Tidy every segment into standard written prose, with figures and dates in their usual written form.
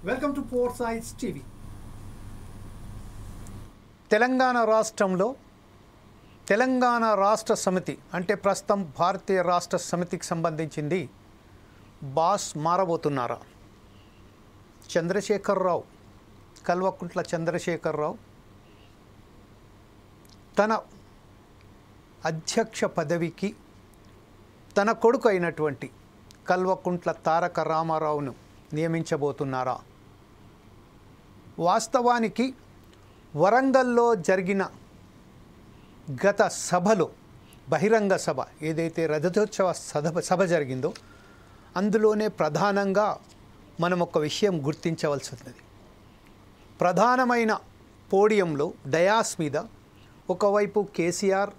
Welcome to four sides TV. Telangana రాష్ట్రంలో తెలంగాణ రాష్ట్ర సమితి అంటే ప్రస్తుతం భారతీయ రాష్ట్ర సమితికి సంబంధించింది బాస్ మారబోతున్నారా? చంద్రశేఖరరావు, కల్వకుంట్ల చంద్రశేఖరరావు తన అధ్యక్ష పదవికి తన కొడుకు అయినటువంటి కల్వకుంట్ల తారక రామారావును నియమించబోతున్నారా? వాస్తవానికి వరంగల్లో జరిగిన గత సభలో బహిరంగ సభ ఏదైతే రజతోత్సవ సభ జరిగిందో అందులోనే ప్రధానంగా మనం ఒక విషయం గుర్తించవలసి ఉన్నది. ప్రధానమైన పోడియంలో డయాస్ మీద ఒకవైపు కేసీఆర్,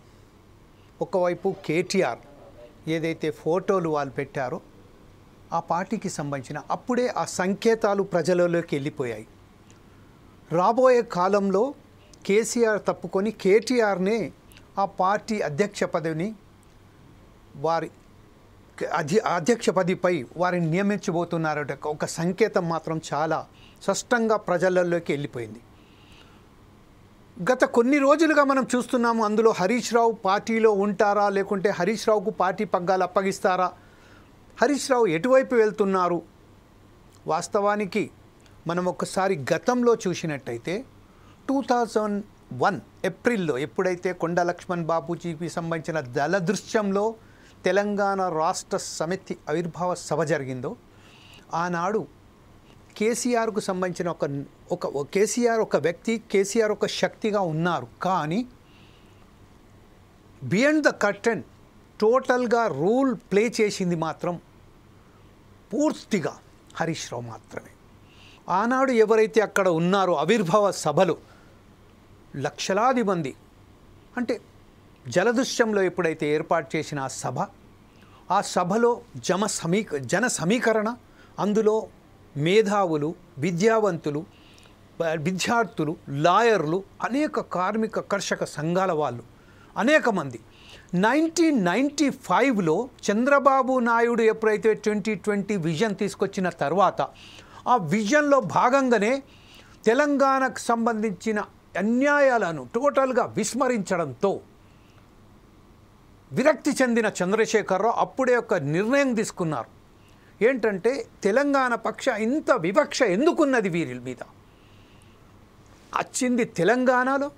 ఒకవైపు కేటీఆర్ ఏదైతే ఫోటోలు వాళ్ళు పెట్టారో ఆ పార్టీకి సంబంధించిన అప్పుడే ఆ సంకేతాలు ప్రజలలోకి వెళ్ళిపోయాయి. రాబోయే కాలంలో కేసీఆర్ తప్పుకొని కేటీఆర్నే ఆ పార్టీ అధ్యక్ష పదవిని వారి అధ్యక్ష పదవిపై వారిని నియమించబోతున్నారట ఒక సంకేతం మాత్రం చాలా స్పష్టంగా ప్రజలలోకి వెళ్ళిపోయింది. గత కొన్ని రోజులుగా మనం చూస్తున్నాము. అందులో హరీష్ రావు పార్టీలో ఉంటారా, లేకుంటే హరీష్ రావుకు పార్టీ పగ్గాలు అప్పగిస్తారా, హరీష్ రావు ఎటువైపు వెళ్తున్నారు? వాస్తవానికి మనం ఒకసారి గతంలో చూసినట్టయితే 2001 ఏప్రిల్లో ఎప్పుడైతే కొండ లక్ష్మణ్ బాపూజీకి సంబంధించిన దళ దృశ్యంలో తెలంగాణ రాష్ట్ర సమితి ఆవిర్భావ సభ జరిగిందో ఆనాడు కేసీఆర్కు సంబంధించిన కేసీఆర్ ఒక వ్యక్తి, కేసీఆర్ ఒక శక్తిగా ఉన్నారు. కానీ బియాండ్ ద కర్టెన్ టోటల్గా రూల్ ప్లే చేసింది మాత్రం పూర్తిగా హరీష్ రావు మాత్రమే. ఆనాడు ఎవరైతే అక్కడ ఉన్నారో ఆవిర్భావ సభలో లక్షలాది మంది, అంటే జలదృశ్యంలో ఎప్పుడైతే ఏర్పాటు చేసిన ఆ సభలో జన సమీకరణ, అందులో మేధావులు, విద్యావంతులు, విద్యార్థులు, లాయర్లు, అనేక కార్మిక కర్షక సంఘాల వాళ్ళు అనేక మంది 1995లో చంద్రబాబు నాయుడు ఎప్పుడైతే 2020 విజన్ తీసుకొచ్చిన తర్వాత ఆ విజన్లో భాగంగానే తెలంగాణకు సంబంధించిన అన్యాయాలను టోటల్గా విస్మరించడంతో విరక్తి చెందిన చంద్రశేఖరరావు అప్పుడే ఒక నిర్ణయం తీసుకున్నారు. ఏంటంటే తెలంగాణ పక్ష ఇంత వివక్ష ఎందుకున్నది వీరి మీద? వచ్చింది తెలంగాణలో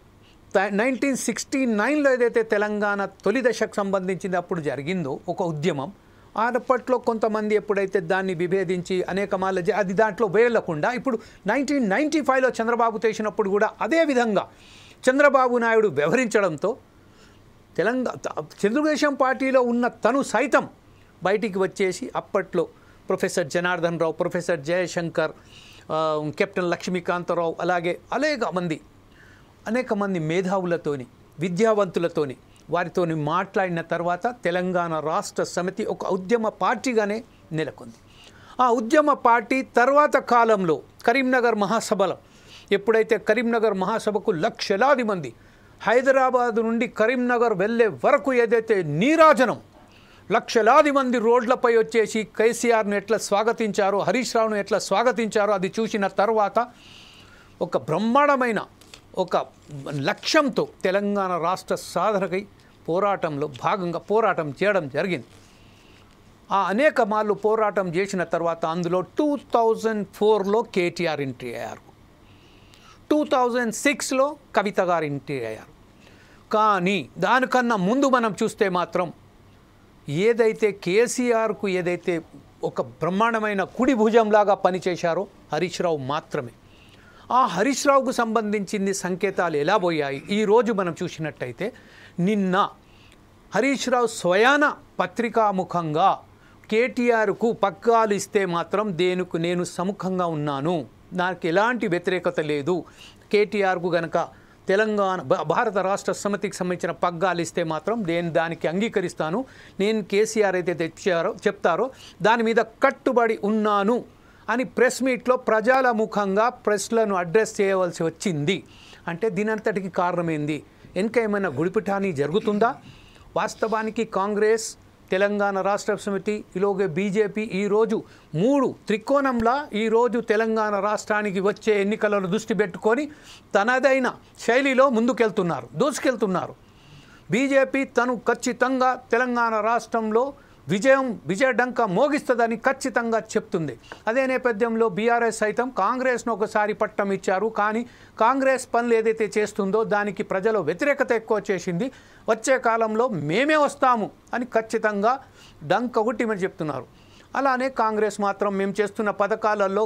1969లో ఏదైతే తెలంగాణ తొలి దశకు సంబంధించింది అప్పుడు జరిగిందో ఒక ఉద్యమం, అప్పట్లో కొంతమంది ఎప్పుడైతే దాన్ని విభేదించి అనేక మాల అది దాంట్లో వేయకుండా ఇప్పుడు 1995లో చంద్రబాబు చేసినప్పుడు కూడా అదే విధంగా చంద్రబాబు నాయుడు వ్యవహరించడంతో తెలుగుదేశం పార్టీలో ఉన్న తను సైతం బయటికి వచ్చేసి అప్పట్లో professor Janardhan Rao, professor Jayashankar, captain Lakshmikantha Rao, అలాగే అనేక మంది మేధావులతోని, విద్యావంతులతోని వారితోని మాట్లాడిన తర్వాత తెలంగాణ రాష్ట్ర సమితి ఒక ఉద్యమ పార్టీగానే నెలకొంది. ఆ ఉద్యమ పార్టీ తర్వాత కాలంలో కరీంనగర్ మహాసభలో ఎప్పుడైతే కరీంనగర్ మహాసభకు లక్షలాది మంది హైదరాబాద్ నుండి కరీంనగర్ వెళ్ళే వరకు ఏదైతే నీరాజనం, లక్షలాది మంది రోడ్లపై వచ్చేసి కేసీఆర్ను ఎట్లా స్వాగతించారో, హరీష్ రావును ఎట్లా స్వాగతించారో అది చూసిన తర్వాత ఒక బ్రహ్మాండమైన ఒక లక్ష్యంతో తెలంగాణ రాష్ట్ర సాధనకై పోరాటంలో భాగంగా పోరాటం చేయడం జరిగింది. ఆ అనేక మార్లు పోరాటం చేసిన తర్వాత అందులో 2004లో కేటీఆర్ ఎంట్రీ అయ్యారు, 2006లో కవిత గారు ఎంట్రీ అయ్యారు. కానీ దానికన్నా ముందు మనం చూస్తే మాత్రం ఏదైతే కేసీఆర్కు ఏదైతే ఒక బ్రహ్మాండమైన కుడి భుజంలాగా పనిచేశారో హరీష్ రావు మాత్రమే. ఆ హరీష్ రావుకు సంబంధించింది సంకేతాలు ఎలా పోయాయి? ఈరోజు మనం చూసినట్టయితే నిన్న హరీష్ రావు స్వయాన పత్రికాముఖంగా కేటీఆర్కు పగ్గాలు ఇస్తే మాత్రం నేను సముఖంగా ఉన్నాను, నాకు ఎలాంటి వ్యతిరేకత లేదు, కేటీఆర్కు గనక తెలంగాణ భారత రాష్ట్ర సమితికి సంబంధించిన పగ్గాలు ఇస్తే మాత్రం నేను దానికి అంగీకరిస్తాను, నేను కేసీఆర్ అయితే చెప్తారో దాని మీద కట్టుబడి ఉన్నాను అని ప్రెస్ మీట్లో ప్రజల ముఖంగా ప్రెస్లను అడ్రస్ చేయవలసి వచ్చింది. అంటే దీనంతటికి కారణమైంది వెనుక ఏమైనా గుడిపిటాని జరుగుతుందా? వాస్తవానికి కాంగ్రెస్ తెలంగాణ రాష్ట్ర సమితి ఇలాగే బీజేపీ ఈరోజు 3 త్రికోణంలా ఈరోజు తెలంగాణ రాష్ట్రానికి వచ్చే ఎన్నికలను దృష్టి పెట్టుకొని తనదైన శైలిలో ముందుకెళ్తున్నారు, దూసుకెళ్తున్నారు. బీజేపీ తను ఖచ్చితంగా తెలంగాణ రాష్ట్రంలో విజయడంక మోగిస్తుందని ఖచ్చితంగా చెప్తుంది. అదే నేపథ్యంలో బీఆర్ఎస్ సైతం కాంగ్రెస్ను ఒకసారి పట్టం ఇచ్చారు. కానీ కాంగ్రెస్ పనులు ఏదైతే చేస్తుందో దానికి ప్రజలు వ్యతిరేకత ఎక్కువ చేసింది. వచ్చే కాలంలో మేమే వస్తాము అని ఖచ్చితంగా డంక కొట్టిమని చెప్తున్నారు. అలానే కాంగ్రెస్ మాత్రం మేము చేస్తున్న పథకాలలో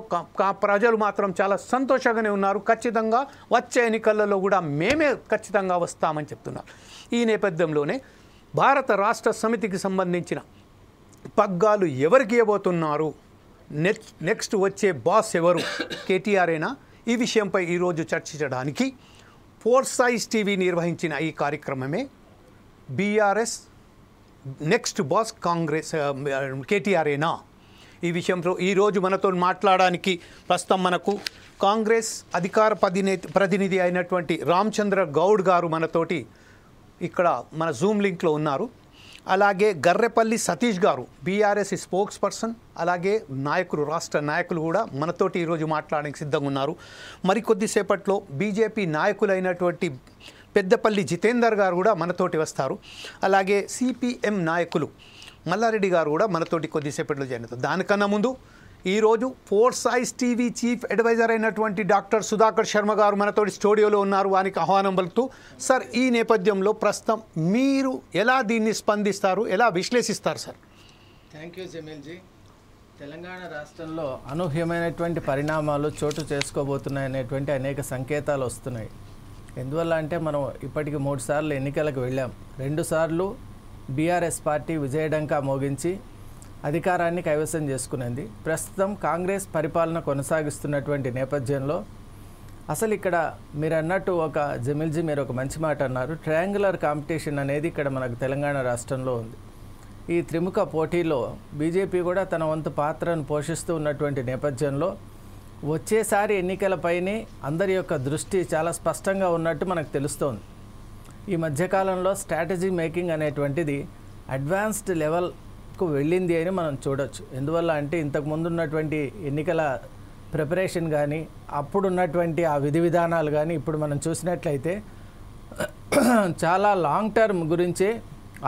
ప్రజలు మాత్రం చాలా సంతోషంగానే ఉన్నారు. ఖచ్చితంగా వచ్చే ఎన్నికలలో కూడా మేమే ఖచ్చితంగా వస్తామని చెప్తున్నారు. ఈ నేపథ్యంలోనే భారత రాష్ట్ర సమితికి సంబంధించిన పగ్గాలు ఎవరికి ఇవ్వబోతున్నారు, నెక్స్ట్ వచ్చే బాస్ ఎవరు, కేటీఆర్ఏనా? ఈ విషయంపై ఈరోజు చర్చించడానికి ఫోర్సైజ్ టీవీ నిర్వహించిన ఈ కార్యక్రమమే బీఆర్ఎస్ నెక్స్ట్ బాస్ కాంగ్రెస్ కేటీఆర్ఏనా? ఈ విషయంలో ఈరోజు మనతో మాట్లాడడానికి ప్రస్తుతం మనకు కాంగ్రెస్ అధికార ప్రతినిధి అయినటువంటి రామచంద్ర గౌడ్ గారు మనతోటి ఇక్కడ మన జూమ్ లింక్లో ఉన్నారు. అలాగే గర్రెపల్లి సతీష్ గారు బీఆర్ఎస్ స్పోక్స్ పర్సన్, అలాగే నాయకులు, రాష్ట్ర నాయకులు కూడా మనతోటి ఈరోజు మాట్లాడడానికి సిద్ధంగా ఉన్నారు. మరికొద్దిసేపట్లో బీజేపీ నాయకులైనటువంటి పెద్దపల్లి జితేందర్ గారు కూడా మనతోటి వస్తారు. అలాగే సిపిఎం నాయకులు మల్లారెడ్డి గారు కూడా మనతోటి కొద్దిసేపట్లో జాయిన్ అవుతారు. దానికన్నా ముందు ఈరోజు ఫోర్సైజ్ టీవీ చీఫ్ అడ్వైజర్ అయినటువంటి డాక్టర్ సుధాకర్ శర్మ గారు మనతోటి స్టూడియోలో ఉన్నారు. వారికి ఆహ్వానం పలుకుతూ, సార్ ఈ నేపథ్యంలో ప్రస్తుతం మీరు ఎలా దీన్ని స్పందిస్తారు, ఎలా విశ్లేషిస్తారు సార్? Thank you జమీల్జీ. తెలంగాణ రాష్ట్రంలో అనూహ్యమైనటువంటి పరిణామాలు చోటు చేసుకోబోతున్నాయనేటువంటి అనేక సంకేతాలు వస్తున్నాయి. ఎందువల్ల అంటే మనం ఇప్పటికి 3 సార్లు ఎన్నికలకు వెళ్ళాం. 2 సార్లు బీఆర్ఎస్ పార్టీ విజయడంకా మోగించి అధికారాన్ని కైవసం చేసుకునేది. ప్రస్తుతం కాంగ్రెస్ పరిపాలన కొనసాగిస్తున్నటువంటి నేపథ్యంలో అసలు ఇక్కడ మీరు అన్నట్టు జమీల్జీ మీరు ఒక మంచి మాట అన్నారు. ట్రయాంగులర్ కాంపిటీషన్ అనేది ఇక్కడ మనకు తెలంగాణ రాష్ట్రంలో ఉంది. ఈ త్రిముఖ పోటీలో బీజేపీ కూడా తన వంతు పాత్రను పోషిస్తూ ఉన్నటువంటి నేపథ్యంలో వచ్చేసారి ఎన్నికలపైనే అందరి యొక్క దృష్టి చాలా స్పష్టంగా ఉన్నట్టు మనకు తెలుస్తోంది. ఈ మధ్యకాలంలో స్ట్రాటజీ మేకింగ్ అనేటువంటిది అడ్వాన్స్డ్ లెవెల్కు వెళ్ళింది అని మనం చూడొచ్చు. ఎందువల్ల అంటే ఇంతకుముందు ఉన్నటువంటి ఎన్నికల ప్రిపరేషన్ కానీ అప్పుడున్నటువంటి ఆ విధి విధానాలు కానీ ఇప్పుడు మనం చూసినట్లయితే చాలా లాంగ్ టర్మ్ గురించే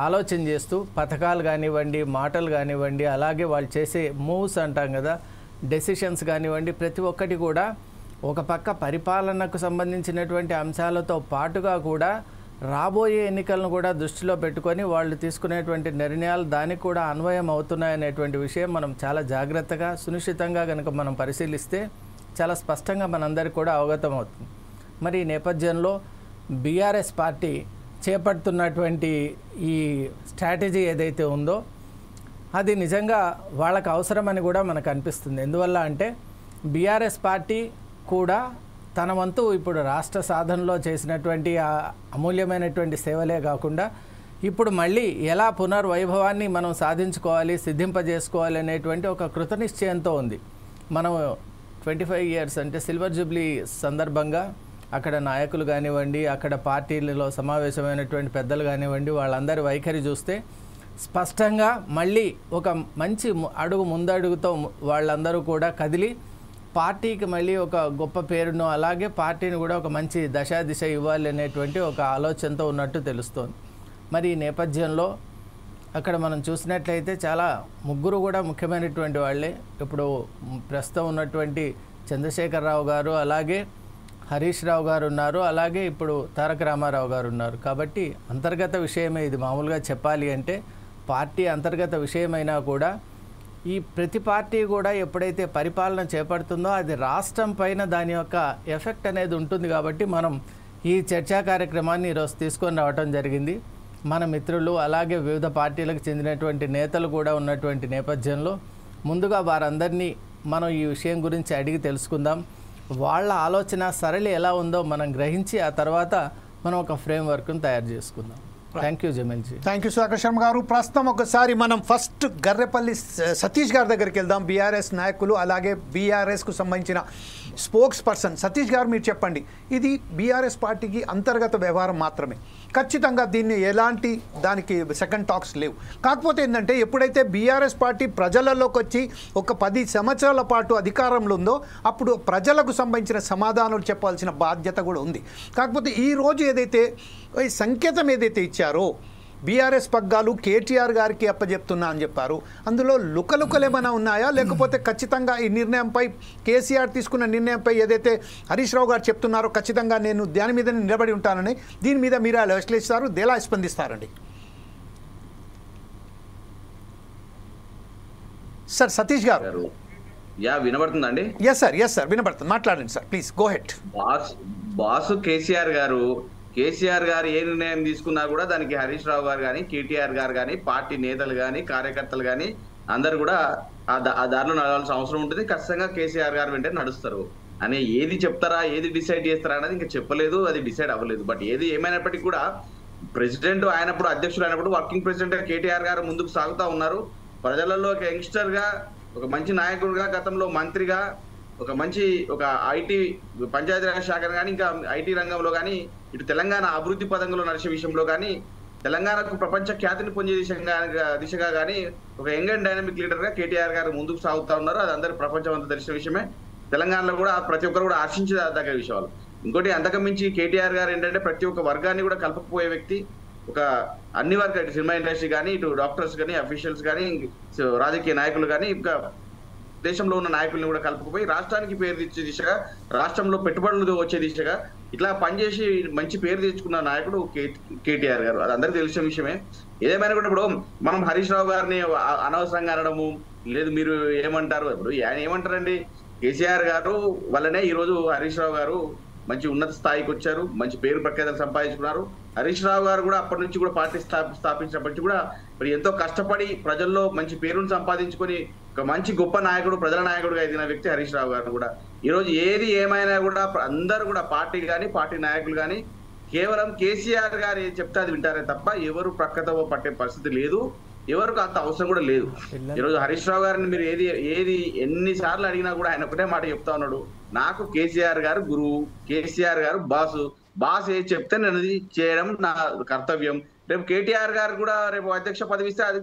ఆలోచన చేస్తూ పథకాలు కానివ్వండి, మాటలు కానివ్వండి, అలాగే వాళ్ళు చేసే మూవ్స్ అంటాం కదా, డెసిషన్స్ కానివ్వండి, ప్రతి ఒక్కటి కూడా ఒక పక్క పరిపాలనకు సంబంధించినటువంటి అంశాలతో పాటుగా కూడా రాబోయే ఎన్నికలను కూడా దృష్టిలో పెట్టుకొని వాళ్ళు తీసుకునేటువంటి నిర్ణయాలు దానికి కూడా అన్వయం అవుతున్నాయనేటువంటి విషయం మనం చాలా జాగ్రత్తగా సునిశ్చితంగా కనుక మనం పరిశీలిస్తే చాలా స్పష్టంగా మనందరికీ కూడా అవగతం అవుతుంది. మరి ఈ నేపథ్యంలో బీఆర్ఎస్ పార్టీ చేపడుతున్నటువంటి ఈ స్ట్రాటజీ ఏదైతే ఉందో అది నిజంగా వాళ్ళకు అవసరమని కూడా మనకు అనిపిస్తుంది. ఎందువల్ల అంటే బీఆర్ఎస్ పార్టీ కూడా తన వంతు ఇప్పుడు రాష్ట్ర సాధనలో చేసినటువంటి అమూల్యమైనటువంటి సేవలే కాకుండా ఇప్పుడు మళ్ళీ ఎలా పునర్వైభవాన్ని మనం సాధించుకోవాలి, సిద్ధింపజేసుకోవాలి అనేటువంటి ఒక కృతనిశ్చయంతో ఉంది. మనం 25 ఇయర్స్ అంటే సిల్వర్ జూబ్లీ సందర్భంగా అక్కడ నాయకులు కానివ్వండి, అక్కడ పార్టీలలో సమావేశమైనటువంటి పెద్దలు కానివ్వండి, వాళ్ళందరి వైఖరి చూస్తే స్పష్టంగా మళ్ళీ ఒక మంచి అడుగు ముందడుగుతో వాళ్ళందరూ కూడా కదిలి పార్టీకి మళ్ళీ ఒక గొప్ప పేరును, అలాగే పార్టీని కూడా ఒక మంచి దిశ ఇవ్వాలి అనేటువంటి ఒక ఆలోచనతో ఉన్నట్టు తెలుస్తోంది. మరి ఈ నేపథ్యంలో అక్కడ మనం చూసినట్లయితే చాలా ముగ్గురు కూడా ముఖ్యమైనటువంటి వాళ్ళే. ఇప్పుడు ప్రస్తుతం ఉన్నటువంటి చంద్రశేఖరరావు గారు, అలాగే హరీష్ రావు గారు ఉన్నారు, అలాగే ఇప్పుడు తారక రామారావు గారు ఉన్నారు. కాబట్టి అంతర్గత విషయమే ఇది. మామూలుగా చెప్పాలి అంటే పార్టీ అంతర్గత విషయమైనా కూడా ఈ ప్రతి పార్టీ కూడా ఎప్పుడైతే పరిపాలన చేపడుతుందో అది రాష్ట్రం పైన దాని యొక్క ఎఫెక్ట్ అనేది ఉంటుంది. కాబట్టి మనం ఈ చర్చా కార్యక్రమాన్ని ఈరోజు తీసుకొని రావడం జరిగింది. మన మిత్రులు అలాగే వివిధ పార్టీలకు చెందినటువంటి నేతలు కూడా ఉన్నటువంటి నేపథ్యంలో ముందుగా వారందరినీ మనం ఈ విషయం గురించి అడిగి తెలుసుకుందాం. వాళ్ళ ఆలోచన సరళి ఎలా ఉందో మనం గ్రహించి ఆ తర్వాత మనం ఒక ఫ్రేమ్వర్క్ను తయారు చేసుకుందాం. Thank you జమీల్జీ. Thank you Sudhakar Sharma గారు. ప్రస్తుతం ఒకసారి మనం ఫస్ట్ గర్రెపల్లి సతీష్ గారి దగ్గరికి వెళ్దాం. బీఆర్ఎస్ నాయకులు అలాగే బీఆర్ఎస్కు సంబంధించిన స్పోక్స్ పర్సన్ సతీష్ గారు, మీరు చెప్పండి. ఇది బీఆర్ఎస్ పార్టీకి అంతర్గత వ్యవహారం మాత్రమే, ఖచ్చితంగా దీన్ని ఎలాంటి దానికి సెకండ్ టాక్స్ లేవు. కాకపోతే ఏంటంటే ఎప్పుడైతే బీఆర్ఎస్ పార్టీ ప్రజలలోకి వచ్చి ఒక 10 సంవత్సరాల పాటు అధికారంలో ఉందో అప్పుడు ప్రజలకు సంబంధించిన సమాధానాలు చెప్పాల్సిన బాధ్యత కూడా ఉంది. కాకపోతే ఈరోజు ఏదైతే ఈ సంకేతం ఏదైతే ఇచ్చారో బీఆర్ఎస్ పగ్గాలు కేటీఆర్ గారికి అప్పచెప్తున్నా అని చెప్పారు, అందులో లుకలుకలు ఏమైనా ఉన్నాయా, లేకపోతే ఖచ్చితంగా ఈ నిర్ణయంపై కేసీఆర్ తీసుకున్న నిర్ణయంపై ఏదైతే హరీష్ రావు గారు చెప్తున్నారో ఖచ్చితంగా నేను దాని మీద నిలబడి ఉంటానని, దీని మీద మీరు ఎలా విశ్లేషిస్తారు, ఎలా స్పందిస్తారండి? సార్ సతీష్ గారు. వినబడుతుందండి? ఎస్ సార్ వినబడుతుంది, మాట్లాడండి sir, please go head. Boss KCR గారు ఏ నిర్ణయం తీసుకున్నా కూడా దానికి హరీష్ రావు గారు కానీ కేటీఆర్ గారు కానీ పార్టీ నేతలు కానీ కార్యకర్తలు కానీ అందరు కూడా ఆ దారిలో నడవాల్సిన అవసరం ఉంటుంది. ఖచ్చితంగా కేసీఆర్ గారు వెంటనే నడుస్తారు అని ఏది చెప్తారా, ఏది డిసైడ్ చేస్తారా అనేది ఇంకా చెప్పలేదు, అది డిసైడ్ అవ్వలేదు. బట్ ఏది ఏమైనప్పటికీ కూడా ప్రెసిడెంట్ అయినప్పుడు, అధ్యక్షుడు అయినప్పుడు వర్కింగ్ ప్రెసిడెంట్ కేటీఆర్ గారు ముందుకు సాగుతూ ఉన్నారు. ప్రజలలో ఒక యంగ్స్టర్ గా, ఒక మంచి నాయకుడిగా, గతంలో మంత్రిగా, ఒక ఐటీ పంచాయతీరాజ్ శాఖ కానీ ఇంకా ఐటీ రంగంలో కానీ ఇటు తెలంగాణ అభివృద్ధి పదంలో నడిచే విషయంలో కానీ తెలంగాణకు ప్రపంచ ఖ్యాతిని పొందే దిశగా కానీ ఒక యంగ్ అండ్ డైనమిక్ లీడర్ గా కేటీఆర్ గారు ముందుకు సాగుతా ఉన్నారు. అది అందరూ ప్రపంచం అంతా తెలిసిన విషయమే. తెలంగాణలో కూడా ప్రతి ఒక్కరు కూడా ఆశించదగ్గ విషయాలు. ఇంకోటి అంతకుమించి కేటీఆర్ గారు ఏంటంటే ప్రతి ఒక్క వర్గాన్ని కూడా కలపకపోయే వ్యక్తి. ఒక అన్ని వర్గాలు, సినిమా ఇండస్ట్రీ కానీ, ఇటు డాక్టర్స్ కానీ, అఫీషియల్స్ కానీ, రాజకీయ నాయకులు కానీ, ఇంకా దేశంలో ఉన్న నాయకుల్ని కూడా కలుపుకుపోయి రాష్ట్రానికి పేరు తెచ్చే దిశగా, రాష్ట్రంలో పెట్టుబడులు వచ్చే దిశగా ఇట్లా పనిచేసి మంచి పేరు తెచ్చుకున్న నాయకుడు కేటీఆర్ గారు. అది అందరికీ తెలిసిన విషయమే. ఏదేమైనా కూడా ఇప్పుడు మనం హరీష్ రావు గారిని అనవసరంగా అనడము లేదు, మీరు ఏమంటారు, ఇప్పుడు ఆయన ఏమంటారండి, కేసీఆర్ గారు వల్లనే ఈరోజు హరీష్ రావు గారు మంచి ఉన్నత స్థాయికి వచ్చారు, మంచి పేరు ప్రఖ్యాతలు సంపాదించుకున్నారు. హరీష్ రావు గారు కూడా అప్పటి నుంచి కూడా పార్టీ స్థాపించినప్పటి నుంచి కూడా మరి ఎంతో కష్టపడి ప్రజల్లో మంచి పేరును సంపాదించుకొని ఒక మంచి గొప్ప నాయకుడు, ప్రజల నాయకుడుగా ఎదిగిన వ్యక్తి హరీష్ రావు గారు కూడా. ఈరోజు ఏది ఏమైనా కూడా అందరూ కూడా పార్టీ కానీ, పార్టీ నాయకులు కానీ కేవలం కేసీఆర్ గారు ఏది చెప్తే అది వింటారే తప్ప ఎవరు ప్రక్కతో పట్టే పరిస్థితి లేదు, ఎవరికి అంత అవసరం కూడా లేదు. ఈరోజు హరీష్ రావు గారిని మీరు ఏది ఎన్నిసార్లు అడిగినా కూడా ఆయన ఒకటే మాట చెప్తా ఉన్నాడు, నాకు కేసీఆర్ గారు గురువు, కేసీఆర్ గారు బాస్ ఏది చెప్తే నేను అది చేయడం నా కర్తవ్యం. రేపు కేటీఆర్ గారు కూడా రేపు అధ్యక్ష పదవి ఇస్తే అది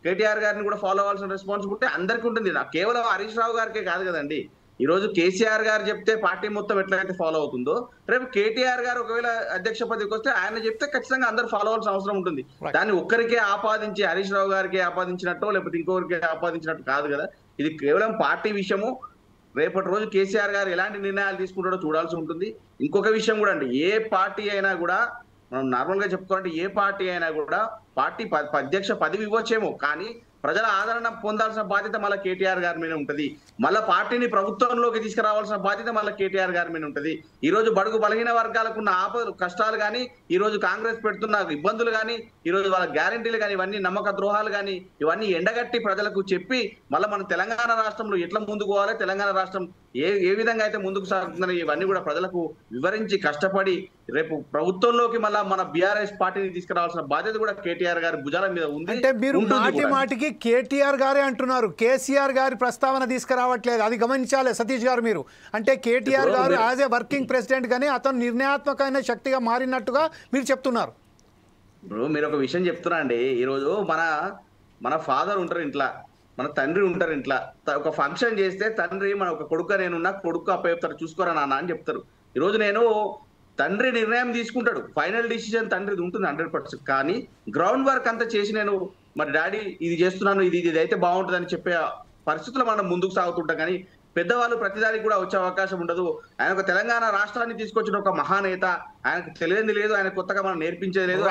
కేటీఆర్ గారిని కూడా ఫాలో అవ్వాల్సిన రెస్పాన్సిబిలిటీ అందరికీ ఉంటుంది. కేవలం హరీష్ రావు గారికే కాదు కదండి. ఈ రోజు కేసీఆర్ గారు చెప్తే పార్టీ మొత్తం ఎట్లయితే ఫాలో అవుతుందో, రేపు కేటీఆర్ గారు ఒకవేళ అధ్యక్ష పదవికి వస్తే ఆయన చెప్తే ఖచ్చితంగా అందరూ ఫాలో అవ్వాల్సిన అవసరం ఉంటుంది. దాన్ని ఒక్కరికే ఆపాదించి హరీష్ రావు గారికి ఆపాదించినట్టు లేకపోతే ఇంకొకరికి ఆపాదించినట్టు కాదు కదా. ఇది కేవలం పార్టీ విషయము. రేపటి రోజు కేసీఆర్ గారు ఎలాంటి నిర్ణయాలు తీసుకుంటాడో చూడాల్సి ఉంటుంది. ఇంకొక విషయం కూడా అండి, ఏ పార్టీ అయినా కూడా మనం నార్మల్ గా చెప్పుకోవాలంటే ఏ పార్టీ అయినా కూడా పార్టీ అధ్యక్ష పదవి ఇవ్వచ్చేమో, కానీ ప్రజల ఆదరణ పొందాల్సిన బాధ్యత మళ్ళీ కేటీఆర్ గారి మీద ఉంటది. మళ్ళీ పార్టీని ప్రభుత్వంలోకి తీసుకురావాల్సిన బాధ్యత మళ్ళీ కేటీఆర్ గారి మీద ఉంటది. ఈ రోజు బడుగు బలహీన వర్గాలకు ఉన్న ఆపదలు, కష్టాలు కానీ, ఈ రోజు కాంగ్రెస్ పెడుతున్న ఇబ్బందులు కానీ, ఈ రోజు వాళ్ళ గ్యారంటీలు కానీ, ఇవన్నీ నమ్మక ద్రోహాలు కానీ, ఇవన్నీ ఎండగట్టి ప్రజలకు చెప్పి మళ్ళీ మన తెలంగాణ రాష్ట్రంలో ఎట్లా ముందుకు పోవాలి, తెలంగాణ రాష్ట్రం ఏ విధంగా అయితే ముందుకు సాగుతుందని ఇవన్నీ కూడా ప్రజలకు వివరించి కష్టపడి రేపు ప్రభుత్వంలోకి మళ్ళీ మన బీఆర్ఎస్ పార్టీని తీసుకురావాల్సిన బాధ్యత కూడా కేటీఆర్ గారి భుజాల మీద ఉంది. అంటే మీరు మాటికి కేటీఆర్ గారే అంటున్నారు, కేసీఆర్ గారి ప్రస్తావన తీసుకురావట్లేదు, అది గమనించాలి సతీష్ గారు మీరు. అంటే కేటీఆర్ గారు యాజ్ ఏ వర్కింగ్ ప్రెసిడెంట్ గానీ అతను నిర్ణయాత్మకమైన శక్తిగా మారినట్టుగా మీరు చెప్తున్నారు. ఇప్పుడు మీరు ఒక విషయం చెప్తున్నా అండి, ఈరోజు మన ఫాదర్ ఉంటారు ఇంట్లో, మన తండ్రి ఉంటారు ఇంట్లో. ఒక ఫంక్షన్ చేస్తే తండ్రి మన ఒక కొడుకు నేనున్నా, కొడుకు అప్పచెప్తారు, చూసుకోరా నాన్న అని చెప్తారు. ఈరోజు తండ్రి నిర్ణయం తీసుకుంటాడు, ఫైనల్ డిసిజన్ తండ్రిది ఉంటుంది 100%. కానీ గ్రౌండ్ వర్క్ అంతా చేసి నేను మరి డాడీ ఇది చేస్తున్నాను, ఇది అయితే బాగుంటుంది అని చెప్పే పరిస్థితులు మనం ముందుకు సాగుతుంటాం. కానీ పెద్దవాళ్ళు ప్రతిదానికి కూడా వచ్చే అవకాశం ఉండదు. ఆయన ఒక తెలంగాణ రాష్ట్రాన్ని తీసుకొచ్చిన ఒక మహానేత, ఆయనకు తెలియదు లేదు, ఆయన కొత్తగా మనం నేర్పించేది లేదు.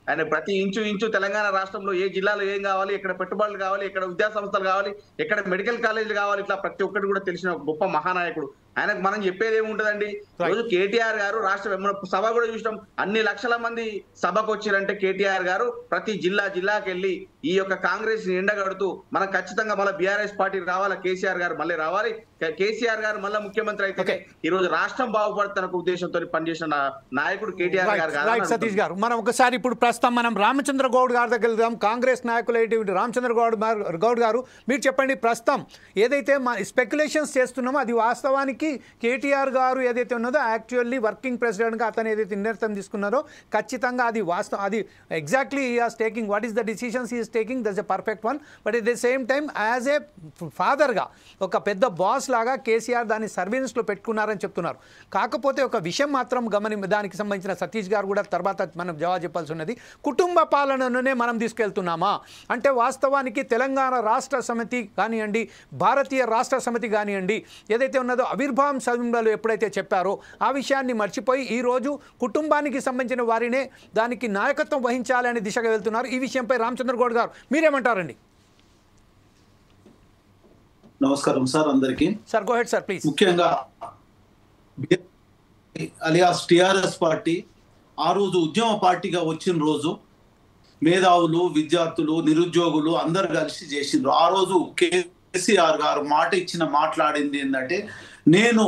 ఆయన ప్రతి ఇంచు తెలంగాణ రాష్ట్రంలో ఏ జిల్లాలో ఏం కావాలి, ఎక్కడ పెట్టుబడులు కావాలి, ఎక్కడ విద్యా సంస్థలు కావాలి, ఎక్కడ మెడికల్ కాలేజీలు కావాలి, ఇట్లా ప్రతి ఒక్కటి కూడా తెలిసిన ఒక గొప్ప మహానాయకుడు. ఆయనకు మనం చెప్పేది ఏముంటదండి. రోజు కేటీఆర్ గారు రాష్ట్ర సభ కూడా చూసినాం, అన్ని లక్షల మంది సభకు వచ్చిరంటే కేటీఆర్ గారు ప్రతి జిల్లాకి వెళ్ళి ఈ యొక్క కాంగ్రెస్ ని ఎండగడుతూ మనకు ఖచ్చితంగా మళ్ళీ బీఆర్ఎస్ పార్టీ రావాలి, కేసీఆర్ గారు మళ్ళీ రావాలి, కేసీఆర్ గారు మళ్ళీ ముఖ్యమంత్రి అయితే ఈ రోజు రాష్ట్రం బాగుపడుతున్న ఉద్దేశంతో పనిచేసిన నాయకుడు కేటీఆర్ గారు రైట్ సతీష్ గారు, మనం ఒకసారి ఇప్పుడు ప్రస్తుతం మనం రామచంద్ర గౌడ్ గారి దగ్గర వెళ్దాం. కాంగ్రెస్ నాయకులు రామచంద్ర గౌడ్ గారు, మీరు చెప్పండి, ప్రస్తుతం ఏదైతే స్పెక్యులేషన్స్ చేస్తున్నామో అది వాస్తవానికి కేటీఆర్ గారు ఏదైతే ఉన్నదో యాక్చువల్లీ వర్కింగ్ ప్రెసిడెంట్గా అతను ఏదైతే నిర్ణయం తీసుకున్నారో ఖచ్చితంగా అది వాస్తవం, అది exactly he has taking what is the decisions he is taking, that's a perfect one. But at the same time as a ఫాదర్గా ఒక పెద్ద బాస్ లాగా కేసీఆర్ దాన్ని సర్వీలెన్స్లో పెట్టుకున్నారని చెప్తున్నారు. కాకపోతే ఒక విషయం మాత్రం దానికి సంబంధించిన సతీష్ గారు కూడా తర్వాత మనం జవాబు చెప్పాల్సి ఉన్నది. కుటుంబ పాలననే మనం తీసుకెళ్తున్నామా అంటే వాస్తవానికి తెలంగాణ రాష్ట్ర సమితి కానివ్వండి, భారతీయ రాష్ట్ర సమితి కానివ్వండి, ఏదైతే ఉన్నదో ఆవిర్భావం సమయంలో ఎప్పుడైతే చెప్పారో ఆ విషయాన్ని మర్చిపోయి ఈరోజు కుటుంబానికి సంబంధించిన వారినే దానికి నాయకత్వం వహించాలనే దిశగా వెళ్తున్నారు. ఈ విషయంపై రామచంద్ర గౌడ్ గారు మీరేమంటారండి? నమస్కారం సార్ అందరికీ. Sir go head sir please. ముఖ్యంగా అలియాస్ టిఆర్ఎస్ పార్టీ ఆ రోజు ఉద్యమ పార్టీగా వచ్చిన రోజు మేధావులు, విద్యార్థులు, నిరుద్యోగులు అందరు కలిసి చేసిండ్రు. ఆ రోజు కేసీఆర్ గారు మాట్లాడింది ఏంటంటే, నేను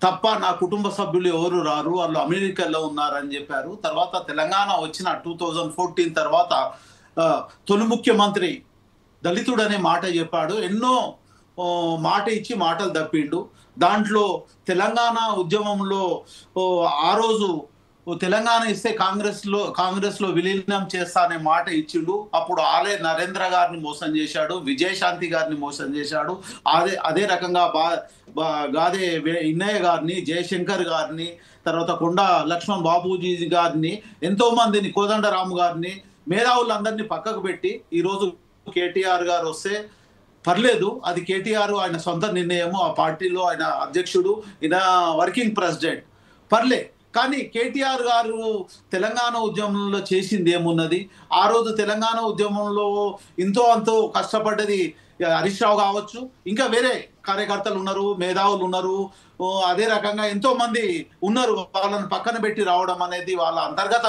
తప్ప నా కుటుంబ సభ్యులు ఎవరు రారు, వాళ్ళు అమెరికాలో ఉన్నారని చెప్పారు. తర్వాత తెలంగాణ వచ్చిన 2014 తర్వాత తొలి ముఖ్యమంత్రి దళితుడనే మాట చెప్పాడు. ఎన్నో మాట ఇచ్చి మాటలు తప్పిండు. దాంట్లో తెలంగాణ ఉద్యమంలో ఆ రోజు తెలంగాణ ఇస్తే కాంగ్రెస్లో విలీనం చేస్తా అనే మాట ఇచ్చిండు. అప్పుడు ఆలే నరేంద్ర గారిని మోసం చేశాడు, విజయశాంతి గారిని మోసం చేశాడు. అదే రకంగా గాదే ఇన్నయ్య గారిని, జయశంకర్ గారిని, తర్వాత కొండా లక్ష్మణ్ బాబూజీ గారిని, ఎంతో మందిని, కోదండరాము గారిని, మేధావులందరినీ పక్కకు పెట్టి ఈరోజు కేటీఆర్ గారు వస్తే పర్లేదు, అది కేటీఆర్ ఆయన సొంత నిర్ణయము, ఆ పార్టీలో ఆయన అధ్యక్షుడు, ఈయన వర్కింగ్ ప్రెసిడెంట్, పర్లే. కానీ కేటీఆర్ గారు తెలంగాణ ఉద్యమంలో చేసింది ఏమున్నది? ఆ రోజు తెలంగాణ ఉద్యమంలో అంతో కష్టపడ్డది హరీష్ రావు కావచ్చు, ఇంకా వేరే కార్యకర్తలు ఉన్నారు, మేధావులు ఉన్నారు, అదే రకంగా ఎంతో మంది ఉన్నారు. వాళ్ళని పక్కన పెట్టి రావడం అనేది వాళ్ళ అంతర్గత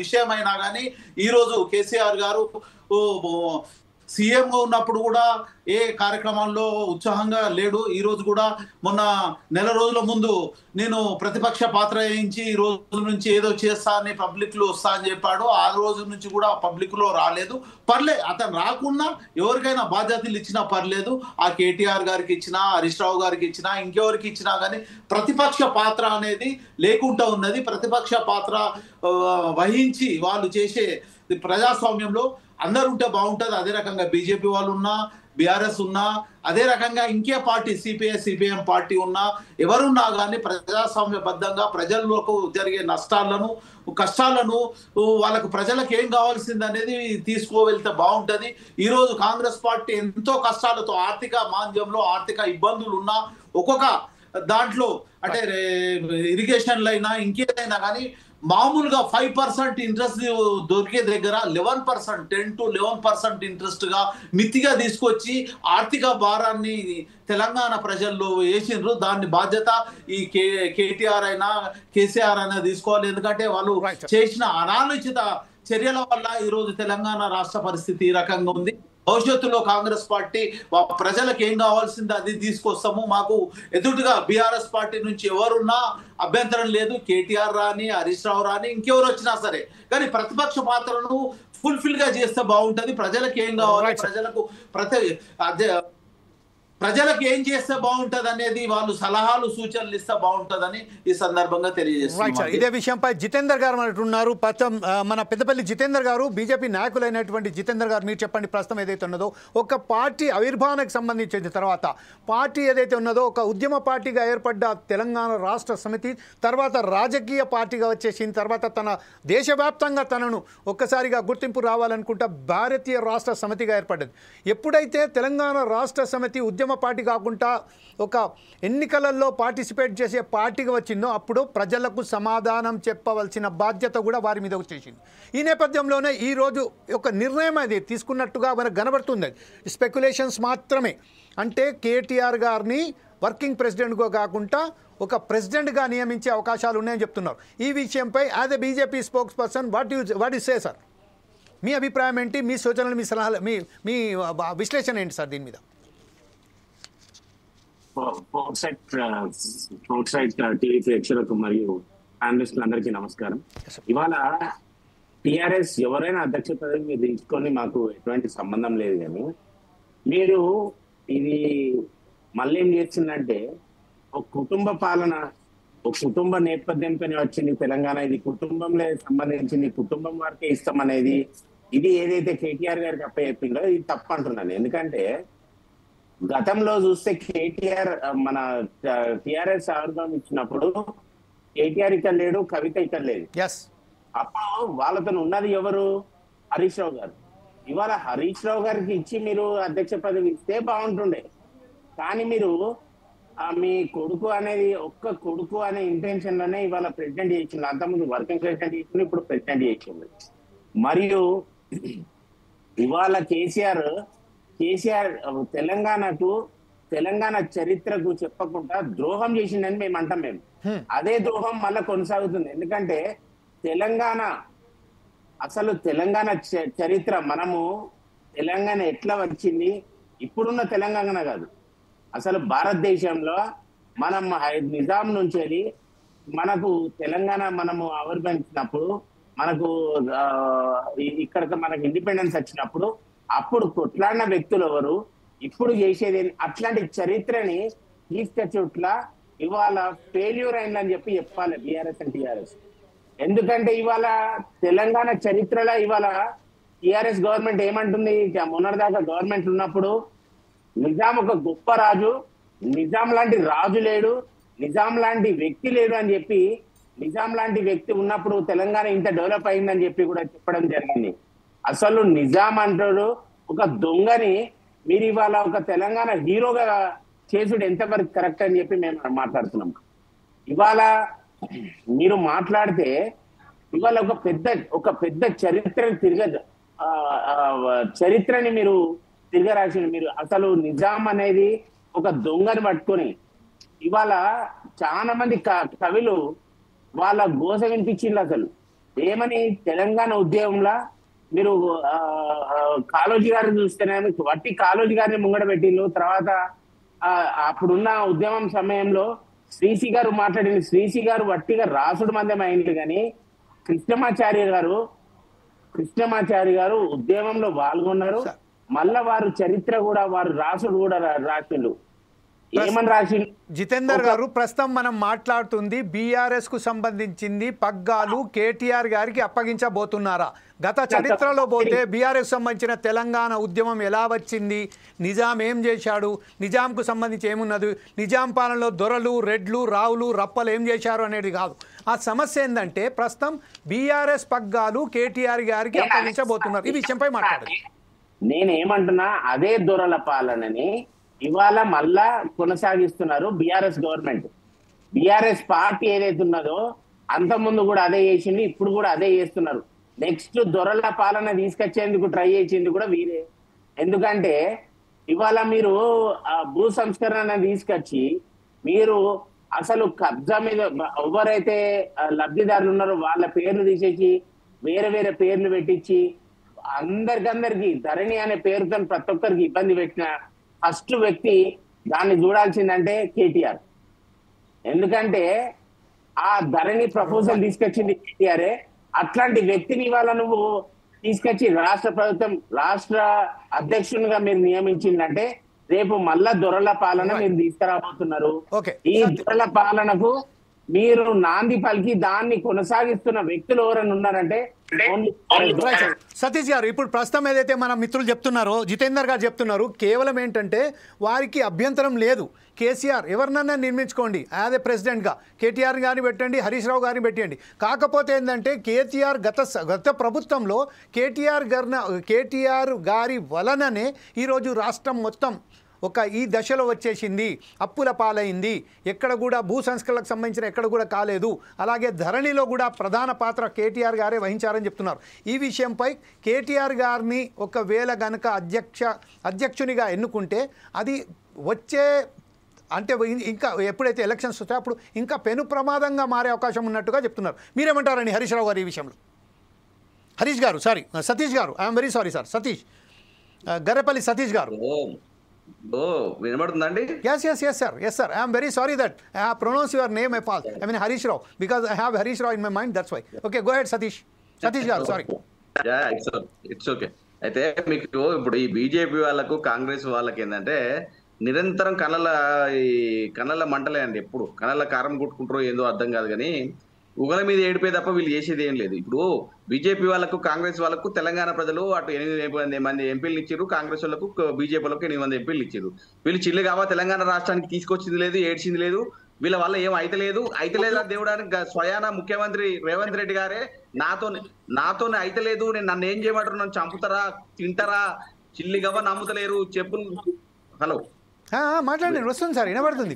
విషయం అయినా కానీ ఈరోజు కేసీఆర్ గారు సీఎంగా ఉన్నప్పుడు కూడా ఏ కార్యక్రమాల్లో ఉత్సాహంగా లేడు. ఈరోజు కూడా మొన్న నెల రోజుల ముందు నేను ప్రతిపక్ష పాత్ర వహించి ఈ రోజు నుంచి ఏదో చేస్తా అని పబ్లిక్లో వస్తా అని చెప్పాడు. ఆ రోజు నుంచి కూడా పబ్లిక్లో రాలేదు. పర్లే, అతను రాకున్నా ఎవరికైనా బాధ్యతలు ఇచ్చినా పర్లేదు. ఆ కేటీఆర్ గారికి ఇచ్చినా, హరీష్ రావు గారికి ఇచ్చినా, ఇంకెవరికి ఇచ్చినా కానీ ప్రతిపక్ష పాత్ర అనేది లేకుండా ఉన్నది. ప్రతిపక్ష పాత్ర వహించి వాళ్ళు చేసే ప్రజాస్వామ్యంలో అందరు ఉంటే బాగుంటుంది. అదే రకంగా బీజేపీ వాళ్ళు ఉన్నా, బీఆర్ఎస్ ఉన్నా, అదే రకంగా ఇంకే పార్టీ సిపిఐ సిపిఎం పార్టీ ఉన్నా, ఎవరున్నా కానీ ప్రజాస్వామ్యబద్ధంగా ప్రజల్లోకి జరిగే నష్టాలను, కష్టాలను వాళ్ళకు ప్రజలకు ఏం కావాల్సింది అనేది తీసుకోవెళ్తే బాగుంటుంది. ఈరోజు కాంగ్రెస్ పార్టీ ఎంతో కష్టాలతో, ఆర్థిక మాంద్యంలో, ఆర్థిక ఇబ్బందులు ఉన్నా, ఒక్కొక్క దాంట్లో అంటే ఇరిగేషన్లు అయినా ఇంకేదైనా కానీ మామూలుగా 5% ఇంట్రెస్ట్ దొరికే దగ్గర 11%, 10 to 11% ఇంట్రెస్ట్ గా మితిగా తీసుకొచ్చి ఆర్థిక భారాన్ని తెలంగాణ ప్రజల్లో వేసిండ్రు. దాన్ని బాధ్యత ఈ కేటీఆర్ అయినా కేసీఆర్ అయినా తీసుకోవాలి. ఎందుకంటే వాళ్ళు చేసిన అనాలోచిత చర్యల వల్ల ఈరోజు తెలంగాణ రాష్ట్ర పరిస్థితి ఈ రకంగా ఉంది. భవిష్యత్తులో కాంగ్రెస్ పార్టీ ప్రజలకు ఏం కావాల్సిందో అది తీసుకొస్తాము. మాకు ఎదుటిగా బీఆర్ఎస్ పార్టీ నుంచి ఎవరున్నా అభ్యంతరం లేదు. కేటీఆర్ రాని, హరీష్ రావు రాని, ఇంకెవరు వచ్చినా సరే, కానీ ప్రతిపక్ష పాత్రను ఫుల్ఫిల్ గా చేస్తే బాగుంటది. ప్రజలకు ఏం కావాలి, ప్రజలకు ఏం చేస్తే బాగుంటది అనేది వాళ్ళు సలహాలు, సూచనలు ఇస్తే బాగుంటదని ఈ సందర్భంగా తెలియజేస్తున్నారు. ఇదే విషయంపై జితేందర్ గారు అంటున్నారు. మన పెద్దపల్లి జితేందర్ గారు, బీజేపీ నాయకులైనటువంటి జితేందర్ గారు, మీరు చెప్పండి, ప్రస్తుతం ఏదైతే ఉన్నదో ఒక పార్టీ ఆవిర్భావానికి సంబంధించిన తర్వాత పార్టీ ఏదైతే ఉన్నదో ఒక ఉద్యమ పార్టీగా ఏర్పడ్డ తెలంగాణ రాష్ట్ర సమితి తర్వాత రాజకీయ పార్టీగా వచ్చేసిన తర్వాత తన దేశవ్యాప్తంగా తనను ఒక్కసారిగా గుర్తింపు రావాలనుకుంటా భారతీయ రాష్ట్ర సమితిగా ఏర్పడ్డది. ఎప్పుడైతే తెలంగాణ రాష్ట్ర సమితి ఉద్యమ పార్టీ కాకుండా ఒక ఎన్నికలలో పార్టిసిపేట్ చేసే పార్టీగా వచ్చిందో అప్పుడు ప్రజలకు సమాధానం చెప్పవలసిన బాధ్యత కూడా వారి మీద వచ్చేసింది. ఈ నేపథ్యంలోనే ఈరోజు ఒక నిర్ణయం అది తీసుకున్నట్టుగా మనకు కనబడుతుంది. స్పెక్యులేషన్స్ మాత్రమే. అంటే కేటీఆర్ గారిని వర్కింగ్ ప్రెసిడెంట్గా కాకుండా ఒక ప్రెసిడెంట్గా నియమించే అవకాశాలు ఉన్నాయని చెప్తున్నారు. ఈ విషయంపై as a BJP spokesperson what you say sir? మీ అభిప్రాయం ఏంటి? మీ సూచనలు, మీ సలహాలు, మీ విశ్లేషణ ఏంటి సార్ దీని మీద? ఫోర్ సైట్ టీవీ ప్రేక్షకులకు మరియు అనలిస్టులందరికీ నమస్కారం. ఇవాళ టిఆర్ఎస్ ఎవరైనా అధ్యక్ష పదవి మీరు తీసుకొని మాకు ఎటువంటి సంబంధం లేదు, కానీ మీరు ఇది మళ్ళీ ఏం చేస్తుందంటే ఒక కుటుంబ పాలన, ఒక కుటుంబ నేపథ్యంతో వచ్చింది తెలంగాణ, ఇది కుటుంబంలో సంబంధించింది, కుటుంబం వారికే ఇష్టం అనేది ఇది ఏదైతే కేటీఆర్ గారికి అప్పచెప్పిందో ఇది తప్పు అంటున్నాను. ఎందుకంటే గతంలో చూస్తే కేటీఆర్ మన టిఆర్ఎస్ ఆవిర్భావం ఇచ్చినప్పుడు కేటీఆర్ ఇక్కడ లేడు, కవిత ఇక్కడ లేదు. అప్పుడు వాళ్ళతో ఉన్నది ఎవరు? హరీష్ రావు గారు. ఇవాళ హరీష్ రావు గారికి ఇచ్చి మీరు అధ్యక్ష పదవి ఇస్తే బాగుంటుండే, కానీ మీరు మీ కొడుకు అనేది ఒక్క కొడుకు అనే ఇంటెన్షన్ లోనే ఇవాళ ప్రెసిడెంట్ చేసింది. అంతకుముందు వర్కింగ్ ప్రెసిడెంట్ చేసింది, ఇప్పుడు ప్రెసిడెంట్ చేసింది. మరియు ఇవాళ కేసీఆర్ తెలంగాణ చరిత్రకు చెప్పకుండా ద్రోహం చేసిందని మేము అంటాం. మేము అదే ద్రోహం మళ్ళా కొనసాగుతుంది. ఎందుకంటే తెలంగాణ చరిత్ర, మనము తెలంగాణ ఎట్లా వచ్చింది, ఇప్పుడున్న తెలంగాణ కాదు, అసలు భారతదేశంలో మనం నిజాం నుంచి వెళ్ళి మనకు తెలంగాణ మనము ఆవిర్భవించినప్పుడు, మనకు ఇక్కడికి మనకు ఇండిపెండెన్స్ వచ్చినప్పుడు అప్పుడు కొట్లాడిన వ్యక్తులు ఎవరు, ఇప్పుడు చేసేది అట్లాంటి చరిత్రని తీసుకొచ్చేట్లా ఇవాళ ఫెయిల్యూర్ అయిందని చెప్పాలి బీఆర్ఎస్ అండ్ టీఆర్ఎస్. ఎందుకంటే ఇవాళ తెలంగాణ చరిత్రలో ఇవాళ టీఆర్ఎస్ గవర్నమెంట్ ఏమంటుంది, మొన్నటిదాకా గవర్నమెంట్ ఉన్నప్పుడు నిజాం ఒక గొప్ప రాజు, నిజాం లాంటి రాజు లేడు, నిజాం లాంటి వ్యక్తి లేడు అని చెప్పి, నిజాం లాంటి వ్యక్తి ఉన్నప్పుడు తెలంగాణ ఇంత డెవలప్ అయిందని చెప్పి కూడా చెప్పడం జరిగింది. అసలు నిజాం అంటాడు ఒక దొంగని మీరు ఇవాళ ఒక తెలంగాణ హీరోగా చేసుడు ఎంతవరకు కరెక్ట్ అని చెప్పి మేము మాట్లాడుతున్నాం. ఇవాళ మీరు మాట్లాడితే ఇవాళ ఒక పెద్ద చరిత్రని మీరు తిరగరాసిన మీరు అసలు నిజాం అనేది ఒక దొంగని పట్టుకొని ఇవాళ చాలా మంది కవులు వాళ్ళ గోస వినిపించింది. అసలు ఏమని తెలంగాణ ఉద్యమంలో మీరు కాళోజీ గారిని చూస్తేనే వట్టి కాళోజీ గారిని ముంగడ పెట్టిండ్రు. తర్వాత అప్పుడున్న ఉద్యమం సమయంలో శ్రీశ్రీ గారు మాట్లాడింది, శ్రీశ్రీ గారు వట్టిగా రాసుడు మందం అయింది, కానీ కృష్ణమాచారి గారు ఉద్యమంలో పాల్గొన్నారు. మళ్ళా వారు చరిత్ర కూడా వారు రాసుడు కూడా రాసిండు. ఏమని రాసిండు? జితేందర్ గారు, ప్రస్తుతం మనం మాట్లాడుతుంది బీఆర్ఎస్ కు సంబంధించింది పగ్గాలు కేటీఆర్ గారికి అప్పగించబోతున్నారా? గత చరిత్రలో పోతే బీఆర్ఎస్ సంబంధించిన తెలంగాణ ఉద్యమం ఎలా వచ్చింది, నిజాం ఏం చేశాడు, నిజాంకు సంబంధించి ఏమున్నది, నిజాం పాలనలో దొరలు, రెడ్లు, రావులు, రప్పలు ఏం చేశారు అనేది కాదు. ఆ సమస్య ఏంటంటే ప్రస్తుతం బీఆర్ఎస్ పగ్గాలు కేటీఆర్ గారికి అప్పగించబోతున్నారు. ఈ విషయంపై మాట్లాడారు. నేనేమంటున్నా, అదే దొరల పాలనని ఇవాళ మళ్ళా కొనసాగిస్తున్నారు బీఆర్ఎస్ గవర్నమెంట్. బీఆర్ఎస్ పార్టీ ఏదైతే ఉన్నదో అంత ముందు కూడా అదే చేసింది, ఇప్పుడు కూడా అదే చేస్తున్నారు. నెక్స్ట్ దొరల పాలన తీసుకొచ్చేందుకు ట్రై చేసింది కూడా వీరే. ఎందుకంటే ఇవాళ మీరు భూ సంస్కరణ తీసుకొచ్చి మీరు అసలు కబ్జా మీద ఎవరైతే లబ్ధిదారులు ఉన్నారో వాళ్ళ పేర్లు తీసేసి వేరే వేరే పేర్లు పెట్టించి అందరికీ ధరణి అనే పేరుతో ప్రతి ఒక్కరికి ఇబ్బంది పెట్టిన ఫస్ట్ వ్యక్తి దాన్ని చూడాల్సిందంటే కేటీఆర్. ఎందుకంటే ఆ ధరణి ప్రపోజల్ తీసుకొచ్చింది కేటీఆరే. అట్లాంటి వ్యక్తిని ఇవాళ నువ్వు తీసుకొచ్చి రాష్ట్ర ప్రభుత్వం రాష్ట్ర అధ్యక్షునిగా మీరు నియమించిందంటే రేపు మళ్ళా దొరల పాలన మీరు తీసుకురాబోతున్నారు. ఈ దొరల పాలనకు మీరు నాంది పలికి దాన్ని కొనసాగిస్తున్న వ్యక్తులు ఎవరైనా ఉన్నారంటే సతీష్ గారు, ఇప్పుడు ప్రస్తుతం ఏదైతే మన మిత్రులు చెప్తున్నారో, జితేందర్ గారు చెప్తున్నారు, కేవలం ఏంటంటే వారికి అభ్యంతరం లేదు, కేసీఆర్ ఎవరినన్నా నిర్మించుకోండి యాజ్ ఏ ప్రెసిడెంట్గా, కేటీఆర్ గారిని పెట్టండి, హరీష్ రావు గారిని పెట్టండి. కాకపోతే ఏంటంటే కేటీఆర్ గత ప్రభుత్వంలో కేటీఆర్ గారి వలననే ఈరోజు రాష్ట్రం మొత్తం ఈ దశలో వచ్చేసింది, అప్పుల పాలైంది, ఎక్కడ కూడా భూ సంస్కరణలకు సంబంధించిన ఎక్కడ కూడా కాలేదు. అలాగే ధరణిలో కూడా ప్రధాన పాత్ర కేటీఆర్ గారే వహించారని చెప్తున్నారు. ఈ విషయంపై కేటీఆర్ గారిని ఒకవేళ గనక అధ్యక్షునిగా ఎన్నుకుంటే అది వచ్చే అంటే ఇంకా ఎప్పుడైతే ఎలక్షన్స్ వస్తాయో అప్పుడు ఇంకా పెను ప్రమాదంగా మారే అవకాశం ఉన్నట్టుగా చెప్తున్నారు. మీరేమంటారండి హరీష్ రావు గారు ఈ విషయంలో? సతీష్ గారు, I'm very sorry sir, Garrepalli Satish గారు. ఓ వినబడుతుందండి? Yes, sir. I am very sorry that I have pronounced your name a false. I mean Harish Rao, because I have Harish Rao in my mind, that's why. Okay, go ahead, Satish garu, sorry. It's okay. అయితే మీకు ఇప్పుడు ఈ BJP వాళ్ళకు కాంగ్రెస్ వాళ్ళకి ఏంటంటే నిరంతరం కళ్ళల మంటలే అండి. ఎప్పుడు కళ్ళ కారం కొట్టుకుంటారో ఏందో అర్థం కాదు, కానీ ఉగల మీద ఏడిపోయి తప్ప వీళ్ళు చేసేది ఏం లేదు. ఇప్పుడు బీజేపీ వాళ్ళకు కాంగ్రెస్ వాళ్ళకు తెలంగాణ ప్రజలు అటు 8 మంది ఎంపీలు ఇచ్చారు, కాంగ్రెస్ వాళ్ళకు బీజేపీ వాళ్ళకు 8 మంది ఎంపీలు ఇచ్చారు. వీళ్ళు చిల్లు కావా తెలంగాణ రాష్ట్రానికి తీసుకొచ్చింది లేదు, ఏడ్చింది లేదు, వీళ్ళ వల్ల ఏం అయితలేదు దేవుడానికి స్వయాన ముఖ్యమంత్రి రేవంత్ రెడ్డి గారే నాతోనే అయితలేదు, నన్ను ఏం చేయమంటారు, నన్ను చంపుతారా తింటారా చిల్లి గవ్వ నమ్ముతలేరు చెప్పులు. హలో మాట్లాడండి, వస్తుంది సార్, వినబడుతుంది.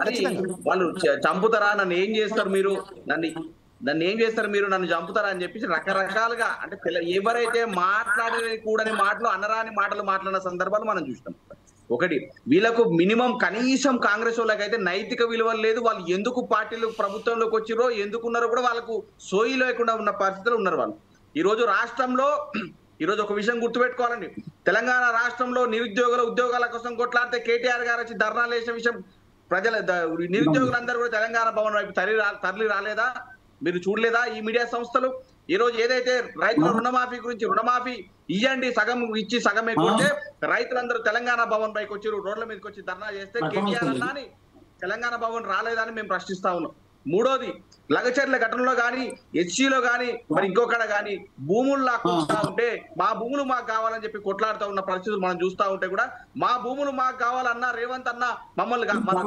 వాళ్ళు చంపుతారా, నన్ను ఏం చేస్తారు మీరు, నన్ను ఏం చేస్తారు మీరు, నన్ను చంపుతారా అని చెప్పేసి రకరకాలుగా అంటే ఎవరైతే కూడని మాటలు అనరాని మాటలు మాట్లాడిన సందర్భాలు మనం చూస్తాం. ఒకటి, వీళ్ళకు మినిమం కనీసం కాంగ్రెస్ వాళ్ళకైతే నైతిక విలువలు లేదు. వాళ్ళు ఎందుకు పార్టీలు ప్రభుత్వంలోకి వచ్చిరో ఎందుకున్నారో కూడా వాళ్ళకు సోయి లేకుండా ఉన్న పరిస్థితులు ఉన్నారు వాళ్ళు. ఈరోజు రాష్ట్రంలో ఈరోజు ఒక విషయం గుర్తుపెట్టుకోవాలండి, తెలంగాణ రాష్ట్రంలో ఉద్యోగాల కోసం కొట్లాడితే కేటీఆర్ గారు వచ్చి ధర్నాలు వేసే విషయం నిరుద్యోగులందరూ కూడా తెలంగాణ భవన్ వైపు తరలి రాలేదా? మీరు చూడలేదా? ఈ మీడియా సంస్థలు ఈ రోజు ఏదైతే రైతుల రుణమాఫీ గురించి రుణమాఫీ ఇయ్యండి సగం ఇచ్చి సగం ఎక్కుంటే రైతులందరూ తెలంగాణ భవన్ పైకి వచ్చి రోడ్ల మీదకి వచ్చి ధర్నా చేస్తే కేటీఆర్ అన్నాని తెలంగాణ భవన్ రాలేదని మేము ప్రశ్నిస్తా ఉన్నాం. మూడోది, లగచర్ల ఘటనలో గాని హెచ్సిలో గాని మరి ఇంకొకడ గాని భూములు లాక్కుంటా ఉంటే మా భూములు మాకు కావాలని చెప్పి కొట్లాడుతూ ఉన్న పరిస్థితులు మనం చూస్తా ఉంటే కూడా మా భూములు మాకు కావాలన్నా రేవంత్ అన్న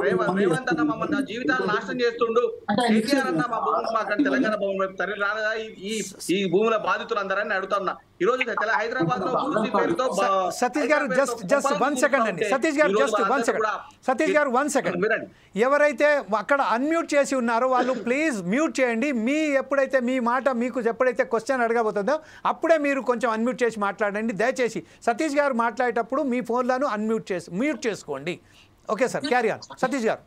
రేవంత్ అన్న మమ్మల్ని జీవితాలు నాశనం చేస్తుండు, కేటీఆర్ అన్న మా భూములు మాకు తెలంగాణ భవన్ వైపు తరలి రాలేదా ఈ భూముల బాధితులు అందరని అడుగుతున్నా. ఈ రోజు హైదరాబాద్ లో పేరుతో సతీష్ గారు జస్ట్ 1 సెకండ్ అండి. సతీష్ గారు జస్ట్ 1 సెకండ్. సతీష్ గారు 1 సెకండ్. ఎవరైతే అక్కడ అన్మ్యూట్ చేసి ఉన్నారో వాళ్ళు ప్లీజ్ మ్యూట్ చేయండి. ఎప్పుడైతే మీ మాట మీకు ఎప్పుడైతే క్వశ్చన్ అడగబోతుందో అప్పుడే మీరు కొంచెం అన్మ్యూట్ చేసి మాట్లాడండి దయచేసి. సతీష్ గారు మాట్లాడేటప్పుడు మీ ఫోన్లను మ్యూట్ చేసుకోండి. Okay sir, carry on Satish గారు.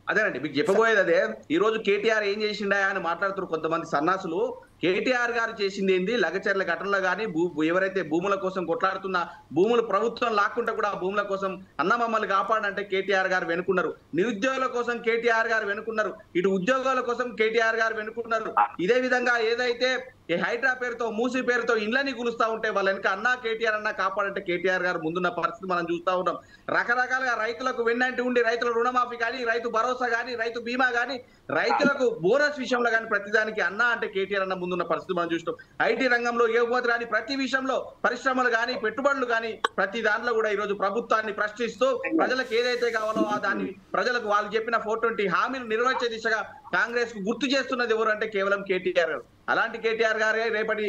అదేనండి మీకు చెప్పబోయేది అదే. ఈ రోజు కేటీఆర్ ఏం చేసిండా అని మాట్లాడుతున్నారు కొంతమంది సన్నాసులు. కేటీఆర్ గారు చేసింది ఏంది? లగచర్ల ఘటనలో కానీ ఎవరైతే భూముల కోసం కొట్లాడుతున్న భూములు ప్రభుత్వం లాక్కుంటే కూడా ఆ భూముల కోసం అన్న మమ్మల్ని కాపాడంటే కేటీఆర్ గారు వెనుకున్నారు. నిరుద్యోగుల కోసం కేటీఆర్ గారు వెనుకున్నారు, ఇటు ఉద్యోగాల కోసం కేటీఆర్ గారు వెనుకున్నారు. ఇదే విధంగా ఏదైతే ఈ హైడ్రా పేరుతో మూసి పేరుతో ఇండ్లని గులుస్తా ఉంటే వాళ్ళ వెనక అన్నా కేటీఆర్ అన్నా కాపాడంటే కేటీఆర్ గారు ముందున్న పరిస్థితి మనం చూస్తా ఉంటాం. రకరకాలుగా రైతులకు వెన్నంటి ఉండి రైతుల రుణమాఫీ కానీ, రైతు భరోసా కానీ, రైతు బీమా కానీ, రైతులకు బోనస్ విషయంలో కానీ ప్రతిదానికి అన్నా అంటే కేటీఆర్ అన్న ముందున్న పరిస్థితి మనం చూస్తాం. ఐటీ రంగంలో ఏమవుతుంది కానీ ప్రతి విషయంలో పరిశ్రమలు కానీ పెట్టుబడులు కానీ ప్రతి దాంట్లో కూడా ఈ రోజు ప్రభుత్వాన్ని ప్రశ్నిస్తూ ప్రజలకు ఏదైతే కావాలో ఆ దాన్ని ప్రజలకు వాళ్ళు చెప్పిన 420 హామీలు నెరవేర్చే దిశగా కాంగ్రెస్ కు గుర్తు చేస్తున్నది ఎవరు అంటే కేవలం కేటీఆర్ గారు. అలాంటి కేటీఆర్ గారే రేపటి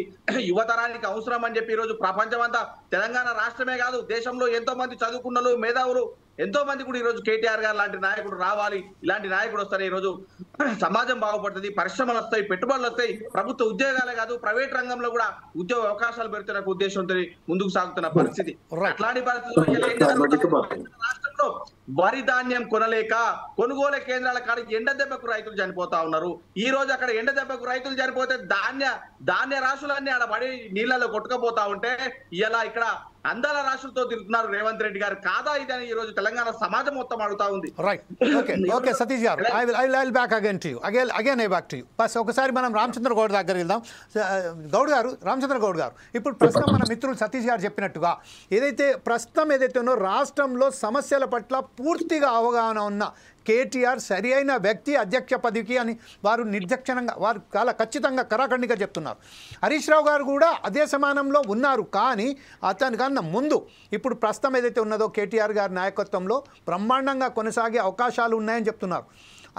యువతరానికి అవసరం అని చెప్పి ఈ రోజు ప్రపంచమంతా తెలంగాణ రాష్ట్రమే కాదు దేశంలో ఎంతో మంది చదువుకున్నలు మేధావులు ఎంతో మంది కూడా ఈ రోజు కేటీఆర్ గారు లాంటి నాయకుడు రావాలి. ఇలాంటి నాయకుడు వస్తారే ఈ రోజు సమాజం బాగుపడుతుంది, పరిశ్రమలు వస్తాయి, పెట్టుబడులు వస్తాయి, ప్రభుత్వ ఉద్యోగాలే కాదు ప్రైవేట్ రంగంలో కూడా ఉద్యోగ అవకాశాలు పెడుతున్న ఉద్దేశంతో ముందుకు సాగుతున్న పరిస్థితి. అట్లాంటి పరిస్థితుల్లో రాష్ట్రంలో వరి ధాన్యం కొనలేక కొనుగోలు కేంద్రాల కాడ ఎండ దెబ్బకు రైతులు చనిపోతా ఉన్నారు. ఈ రోజు అక్కడ ఎండ దెబ్బకు రైతులు చనిపోతే ధాన్య రాశులన్నీ ఆడ పడి నీళ్లలో కొట్టుకపోతా ఉంటే ఇలా ఇక్కడ అందాల రాష్ట్రంతో తిరుగుతున్నారు రేవంత్ రెడ్డి గారు. కాదా ఇదని ఈ రోజు తెలంగాణ సమాజం మొత్తం అడుగుతా ఉంది. రైట్, ఓకే సతీష్ గారు, I will back again to you again I back to you. Bus ఒకసారి మనం రామచంద్ర గౌడ్ దగ్గరికి వెళ్దాం. గౌడ్ గారు, రామచంద్ర గౌడ్ గారు, ఇప్పుడు ప్రస్తుతం మన మిత్రులు సతీష్ గారు చెప్పినట్టుగా ఏదైతే ప్రస్తుతం ఏదైతే ఉన్నో రాష్ట్రంలో సమస్యల పట్ల పూర్తిగా అవగాహన ఉన్న కేటీఆర్ సరి అయిన వ్యక్తి అధ్యక్ష పదవికి అని వారు నిర్దక్షిణంగా వారు చాలా ఖచ్చితంగా కరాఖండిగా చెప్తున్నారు. హరీష్ రావు గారు కూడా అదే సమానంలో ఉన్నారు. కానీ అతనికన్నా ముందు ఇప్పుడు ప్రస్తుతం ఏదైతే ఉన్నదో కేటీఆర్ గారి నాయకత్వంలో బ్రహ్మాండంగా కొనసాగే అవకాశాలు ఉన్నాయని చెప్తున్నారు.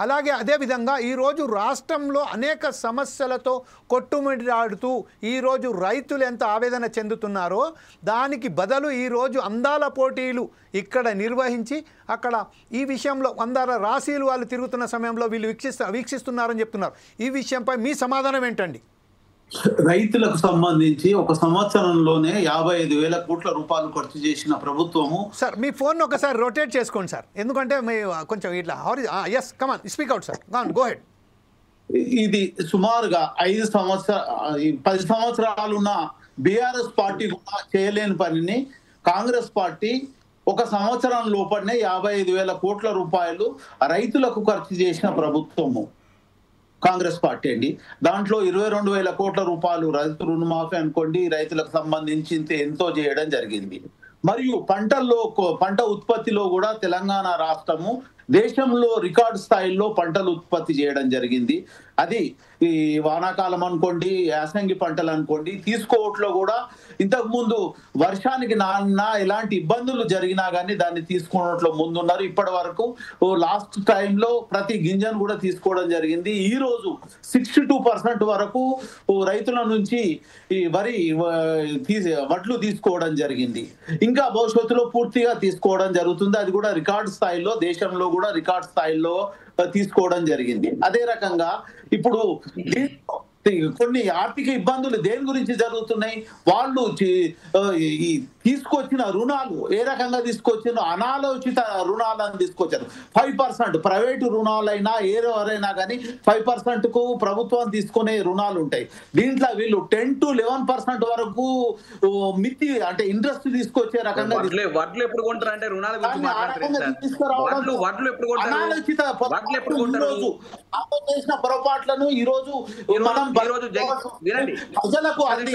అలాగే అదేవిధంగా ఈరోజు రాష్ట్రంలో అనేక సమస్యలతో కొట్టుమిట్టాడుతూ ఈరోజు రైతులు ఎంత ఆవేదన చెందుతున్నారో దానికి బదులు ఈరోజు అందాల పోటీలు ఇక్కడ నిర్వహించి అక్కడ ఈ విషయంలో అందాల రాశీలు వాళ్ళు తిరుగుతున్న సమయంలో వీళ్ళు వీక్షిస్తున్నారని చెప్తున్నారు. ఈ విషయంపై మీ సమాధానం ఏంటండి? రైతులకు సంబంధించి ఒక సంవత్సరంలోనే 55,000 కోట్ల రూపాయలు ఖర్చు చేసిన ప్రభుత్వము. సార్ మీ ఫోన్ ఒకసారి రొటేట్ చేసుకోండి సార్, ఎందుకంటే మీ కొంచెం ఇట్లా yes come on speak out sir, go ahead. ఇది సుమారుగా 10 సంవత్సరాలున్న బీఆర్ఎస్ పార్టీ కూడా చేయలేని పనిని కాంగ్రెస్ పార్టీ ఒక సంవత్సరం లోపలనే 55,000 కోట్ల రూపాయలు రైతులకు ఖర్చు చేసిన ప్రభుత్వము కాంగ్రెస్ పార్టీ అండి. దాంట్లో 22,000 కోట్ల రూపాయలు రైతు రుణమాఫీ అనుకోండి, రైతులకు సంబంధించి ఎంతో చేయడం జరిగింది. మరియు పంట ఉత్పత్తిలో కూడా తెలంగాణ రాష్ట్రము దేశంలో రికార్డు స్థాయిలో పంటలు ఉత్పత్తి చేయడం జరిగింది. అది ఈ వానాకాలం అనుకోండి, యాసంగి పంటలు అనుకోండి, తీసుకోవట్లో కూడా ఇంతకు ముందు వర్షానికి ఎలాంటి ఇబ్బందులు జరిగినా కానీ దాన్ని తీసుకోవట్లో ముందున్నారు. ఇప్పటి వరకు లాస్ట్ టైంలో ప్రతి గింజను కూడా తీసుకోవడం జరిగింది. ఈ రోజు 62% వరకు రైతుల నుంచి ఈ వడ్లు తీసుకోవడం జరిగింది. ఇంకా భవిష్యత్తులో పూర్తిగా తీసుకోవడం జరుగుతుంది. అది కూడా రికార్డు స్థాయిలో, దేశంలో కూడా రికార్డు స్థాయిలో తీసుకోవడం జరిగింది. అదే రకంగా ఇప్పుడు కొన్ని ఆర్థిక ఇబ్బందులు దేని గురించి జరుగుతున్నాయి, వాళ్ళు ఈ తీసుకొచ్చిన రుణాలు ఏ రకంగా తీసుకొచ్చిన అనాలోచిత రుణాలను తీసుకొచ్చారు. 5% ప్రైవేటు రుణాలైనా ఎవరైనా కానీ 5% కు ప్రభుత్వం తీసుకునే రుణాలు ఉంటాయి. దీంట్లో వీళ్ళు 10 to 11% వరకు మితి అంటే ఇంట్రెస్ట్ తీసుకొచ్చే రకంగా వడ్లు ఎప్పుడు కొంటారు అంటే రుణాల గురించి అనాలోచిత చేసిన పొరపాట్లను ఈ రోజు మనం ప్రజలకు అంది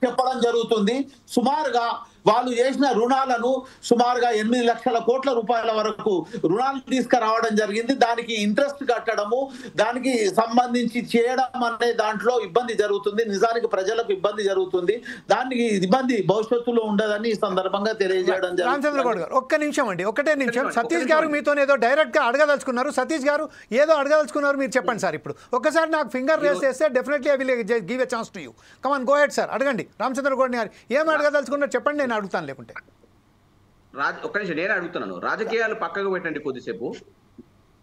చెప్పడం జరుగుతుంది. సుమారుగా వాళ్ళు చేసిన రుణాలను సుమారుగా 8 లక్షల కోట్ల రూపాయల వరకు రుణాలు తీసుకురావడం జరిగింది. దానికి ఇంట్రెస్ట్ కట్టడము, దానికి సంబంధించి చేయడం అనే దాంట్లో ఇబ్బంది జరుగుతుంది. నిజానికి ప్రజలకు ఇబ్బంది జరుగుతుంది. దానికి ఇబ్బంది భవిష్యత్తులో ఉండదని ఈ సందర్భంగా తెలియజేయడం జరుగుతుంది. ఒక్క నిమిషం అండి, ఒకటే నిమిషం. సతీష్ గారు మీతో ఏదో డైరెక్ట్ గా అడగదలుచుకున్నారు. సతీష్ గారు ఏదో అడగదలుచుకున్నారు, మీరు చెప్పండి సార్. ఇప్పుడు ఒక్కసారి నాకు ఫింగర్ రేస్ చేస్తే definitely I will give a chance to you. Come on, go head sir, అడగండి. రామచంద్ర గౌడ్ గారు ఏం అడగదలుచుకున్నారు చెప్పండి, నేను అడుగుతాను. లేకుంటే ఒక్క నిమిషం నేను అడుగుతున్నాను. రాజకీయాలు పక్కకు పెట్టండి కొద్దిసేపు.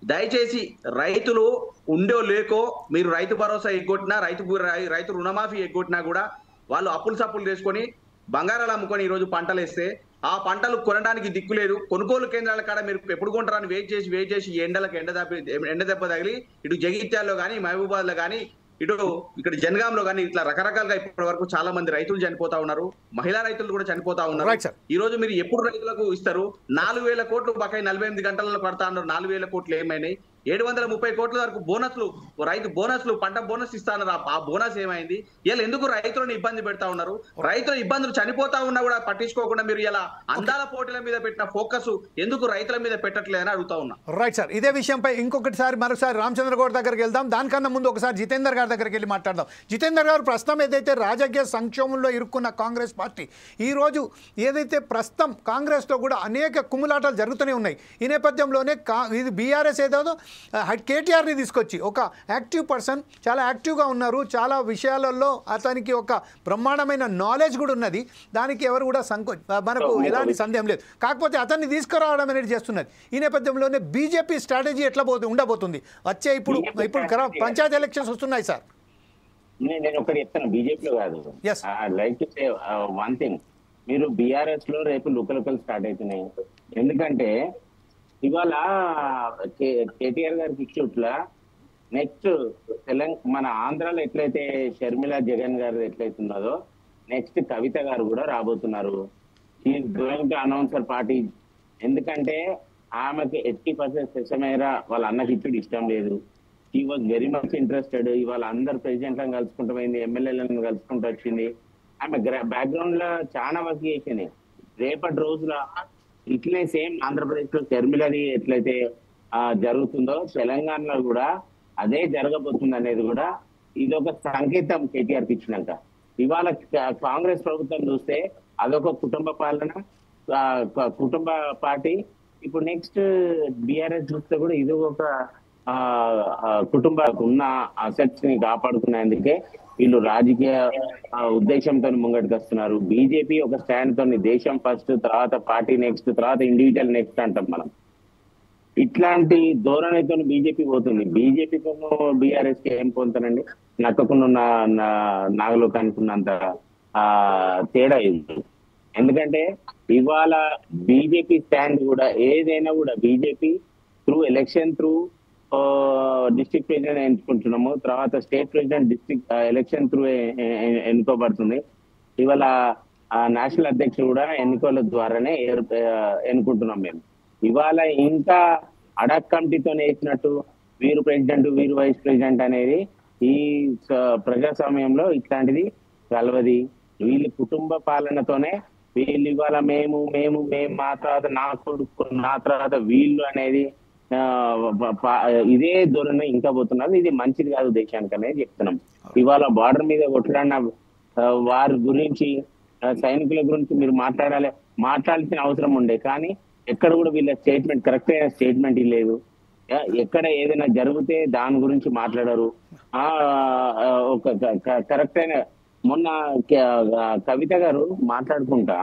దయచేసి రైతులు ఉండో లేకో మీరు రైతు భరోసా ఎగ్గొట్టినా, రైతు రుణమాఫీ ఎగ్గొట్టినా కూడా వాళ్ళు అప్పులు సప్పులు చేసుకొని బంగారాలు అమ్ముకొని ఈరోజు పంటలు వేస్తే ఆ పంటలు కొనడానికి దిక్కు లేదు. కొనుగోలు కేంద్రాల కాడ మీరు ఎప్పుడు కొంటారని వెయిట్ చేసి ఎండలకు ఎండ దెబ్బ తగిలి ఇటు జగిత్యాల్లో కానీ, మహబూబాద్ లో కానీ, ఇక్కడ జనగాంలో కానీ ఇట్లా రకరకాలుగా ఇప్పటి వరకు చాలా మంది రైతులు చనిపోతా ఉన్నారు. మహిళా రైతులు కూడా చనిపోతా ఉన్నారు. ఈ రోజు మీరు ఎప్పుడు రైతులకు ఇస్తారు? 4,000 కోట్లు బకాయి 48 గంటలలో పడతా ఉన్నారు. 4,000 కోట్లు ఏమైనాయి? 730 కోట్ల వరకు బోనస్లు, రైతు బోనస్లు, పంట బోనస్ ఇస్తా ఉన్నారు. ఆ బోనస్ ఏమైంది? ఇలా ఎందుకు రైతులను ఇబ్బంది పెడతా ఉన్నారు? రైతుల ఇబ్బందులు చనిపోతా ఉన్నా కూడా పట్టించుకోకుండా మీరు ఇలా అందాల పోటీల మీద పెట్టిన ఫోకస్ ఎందుకు రైతుల మీద పెట్టట్లేదని అడుగుతా ఉన్నా. రైట్ సార్, ఇదే విషయంపై మరొకసారి రామచంద్ర గౌడ్ దగ్గరికి వెళ్దాం. దానికన్నా ముందు ఒకసారి జితేందర్ గారి దగ్గరికి వెళ్ళి మాట్లాడదాం. జితేందర్ గారు, ప్రస్తుతం ఏదైతే రాజకీయ సంక్షోభంలో ఇరుక్కున్న కాంగ్రెస్ పార్టీ ఈరోజు ఏదైతే ప్రస్తుతం కాంగ్రెస్లో కూడా అనేక కుమ్ములాటాలు జరుగుతూనే ఉన్నాయి. ఈ నేపథ్యంలోనే ఇది బీఆర్ఎస్ ఏదో కేటీఆర్ని తీసుకొచ్చి ఒక యాక్టివ్ పర్సన్, చాలా యాక్టివ్గా ఉన్నారు, చాలా విషయాలలో అతనికి ఒక బ్రహ్మాండమైన నాలెడ్జ్ కూడా ఉన్నది. దానికి ఎవరు కూడా మనకు ఎలాంటి సందేహం లేదు. కాకపోతే అతన్ని తీసుకురావడం అనేది చేస్తున్నది. ఈ నేపథ్యంలోనే బీజేపీ స్ట్రాటజీ ఎట్లా ఉండబోతుంది వచ్చే ఇప్పుడు పంచాయతీ ఎలక్షన్స్ వస్తున్నాయి సార్. నేను ఒకటి చెప్తాను, బీజేపీలో కాదు. Like to say one thing, మీరు బీఆర్ఎస్ లో రేపు లుకలుకలు స్టార్ట్ అవుతున్నాయి. ఎందుకంటే ఇవాళ కేటీఆర్ గారికి ఇచ్చుట్లా నెక్స్ట్ మన ఆంధ్రాలో ఎట్లయితే షర్మిల జగన్ గారు ఎట్లయితున్నదో నెక్స్ట్ కవిత గారు కూడా రాబోతున్నారు. She's going to announce her party. ఎందుకంటే ఆమెకి 80% సెసమేరా వాళ్ళ అన్నకి ఇచ్చుడు ఇష్టం లేదు. She was very much interested. ఇవాళ అందరు ప్రెసిడెంట్లను కలుసుకుంటామైంది, ఎమ్మెల్యేలను కలుసుకుంటూ వచ్చింది. ఆమె బ్యాక్గ్రౌండ్ లో చాలా వర్క్ చేసింది. రేపటి రోజుల ఇట్లనే సేమ్ ఆంధ్రప్రదేశ్ లో షర్మిలని ఎట్లయితే జరుగుతుందో తెలంగాణలో కూడా అదే జరగబోతుంది అనేది కూడా ఇది ఒక సంకేతం కేటీఆర్కి ఇచ్చినాక. ఇవాళ కాంగ్రెస్ ప్రభుత్వం చూస్తే అదొక కుటుంబ పాలన, కుటుంబ పార్టీ. ఇప్పుడు నెక్స్ట్ బీఆర్ఎస్ చూస్తే కూడా ఇది ఒక కుటుంబ ఉన్న అసెట్స్ ని కాపాడుకునేందుకే వీళ్ళు రాజకీయ ఉద్దేశంతో ముంగటికి వస్తున్నారు. బీజేపీ ఒక స్టాండ్ తోని దేశం ఫస్ట్, తర్వాత పార్టీ నెక్స్ట్, తర్వాత ఇండివిజువల్ నెక్స్ట్ అంటాం మనం. ఇట్లాంటి ధోరణితో బీజేపీ పోతుంది. బీజేపీతో బీఆర్ఎస్ కి ఏం పోతానండి, నక్కకుండా నాగలోకానికి ఉన్నంత తేడా ఇది. ఎందుకంటే ఇవాళ బీజేపీ స్టాండ్ కూడా ఏదైనా కూడా BJP election through district president ఎంచుకుంటున్నాము, తర్వాత state president district election through ఎన్నుకోబడుతుంది. ఇవాళ ఆ నేషనల్ అధ్యక్షుడు కూడా ఎన్నికల ద్వారానే ఎన్నుకుంటున్నాం మేము. ఇవాళ ఇంకా అడాక్ కమిటీతో వేసినట్టు వీరు ప్రెసిడెంట్ వీరు వైస్ ప్రెసిడెంట్ అనేది ఈ ప్రజాస్వామ్యంలో ఇట్లాంటిది కలవది. వీళ్ళు కుటుంబ పాలనతోనే వీళ్ళు ఇవాళ మేము మా తర్వాత నా కొడుకు నా తర్వాత వీళ్ళు అనేది ఇదే ధోరణి ఇంకా పోతున్నారు. ఇది మంచిది కాదు దేశానికి అనేది చెప్తున్నాం. ఇవాళ బార్డర్ మీద కొట్లాడిన వారి గురించి సైనికుల గురించి మీరు మాట్లాడాల్సిన అవసరం ఉండే, కానీ ఎక్కడ కూడా వీళ్ళ స్టేట్మెంట్ కరెక్ట్ అయిన స్టేట్మెంట్ లేదు. ఎక్కడ ఏదైనా జరిగితే దాని గురించి మాట్లాడరు. ఒక కరెక్ట్ అయిన మొన్న కవిత గారు మాట్లాడుకుంటా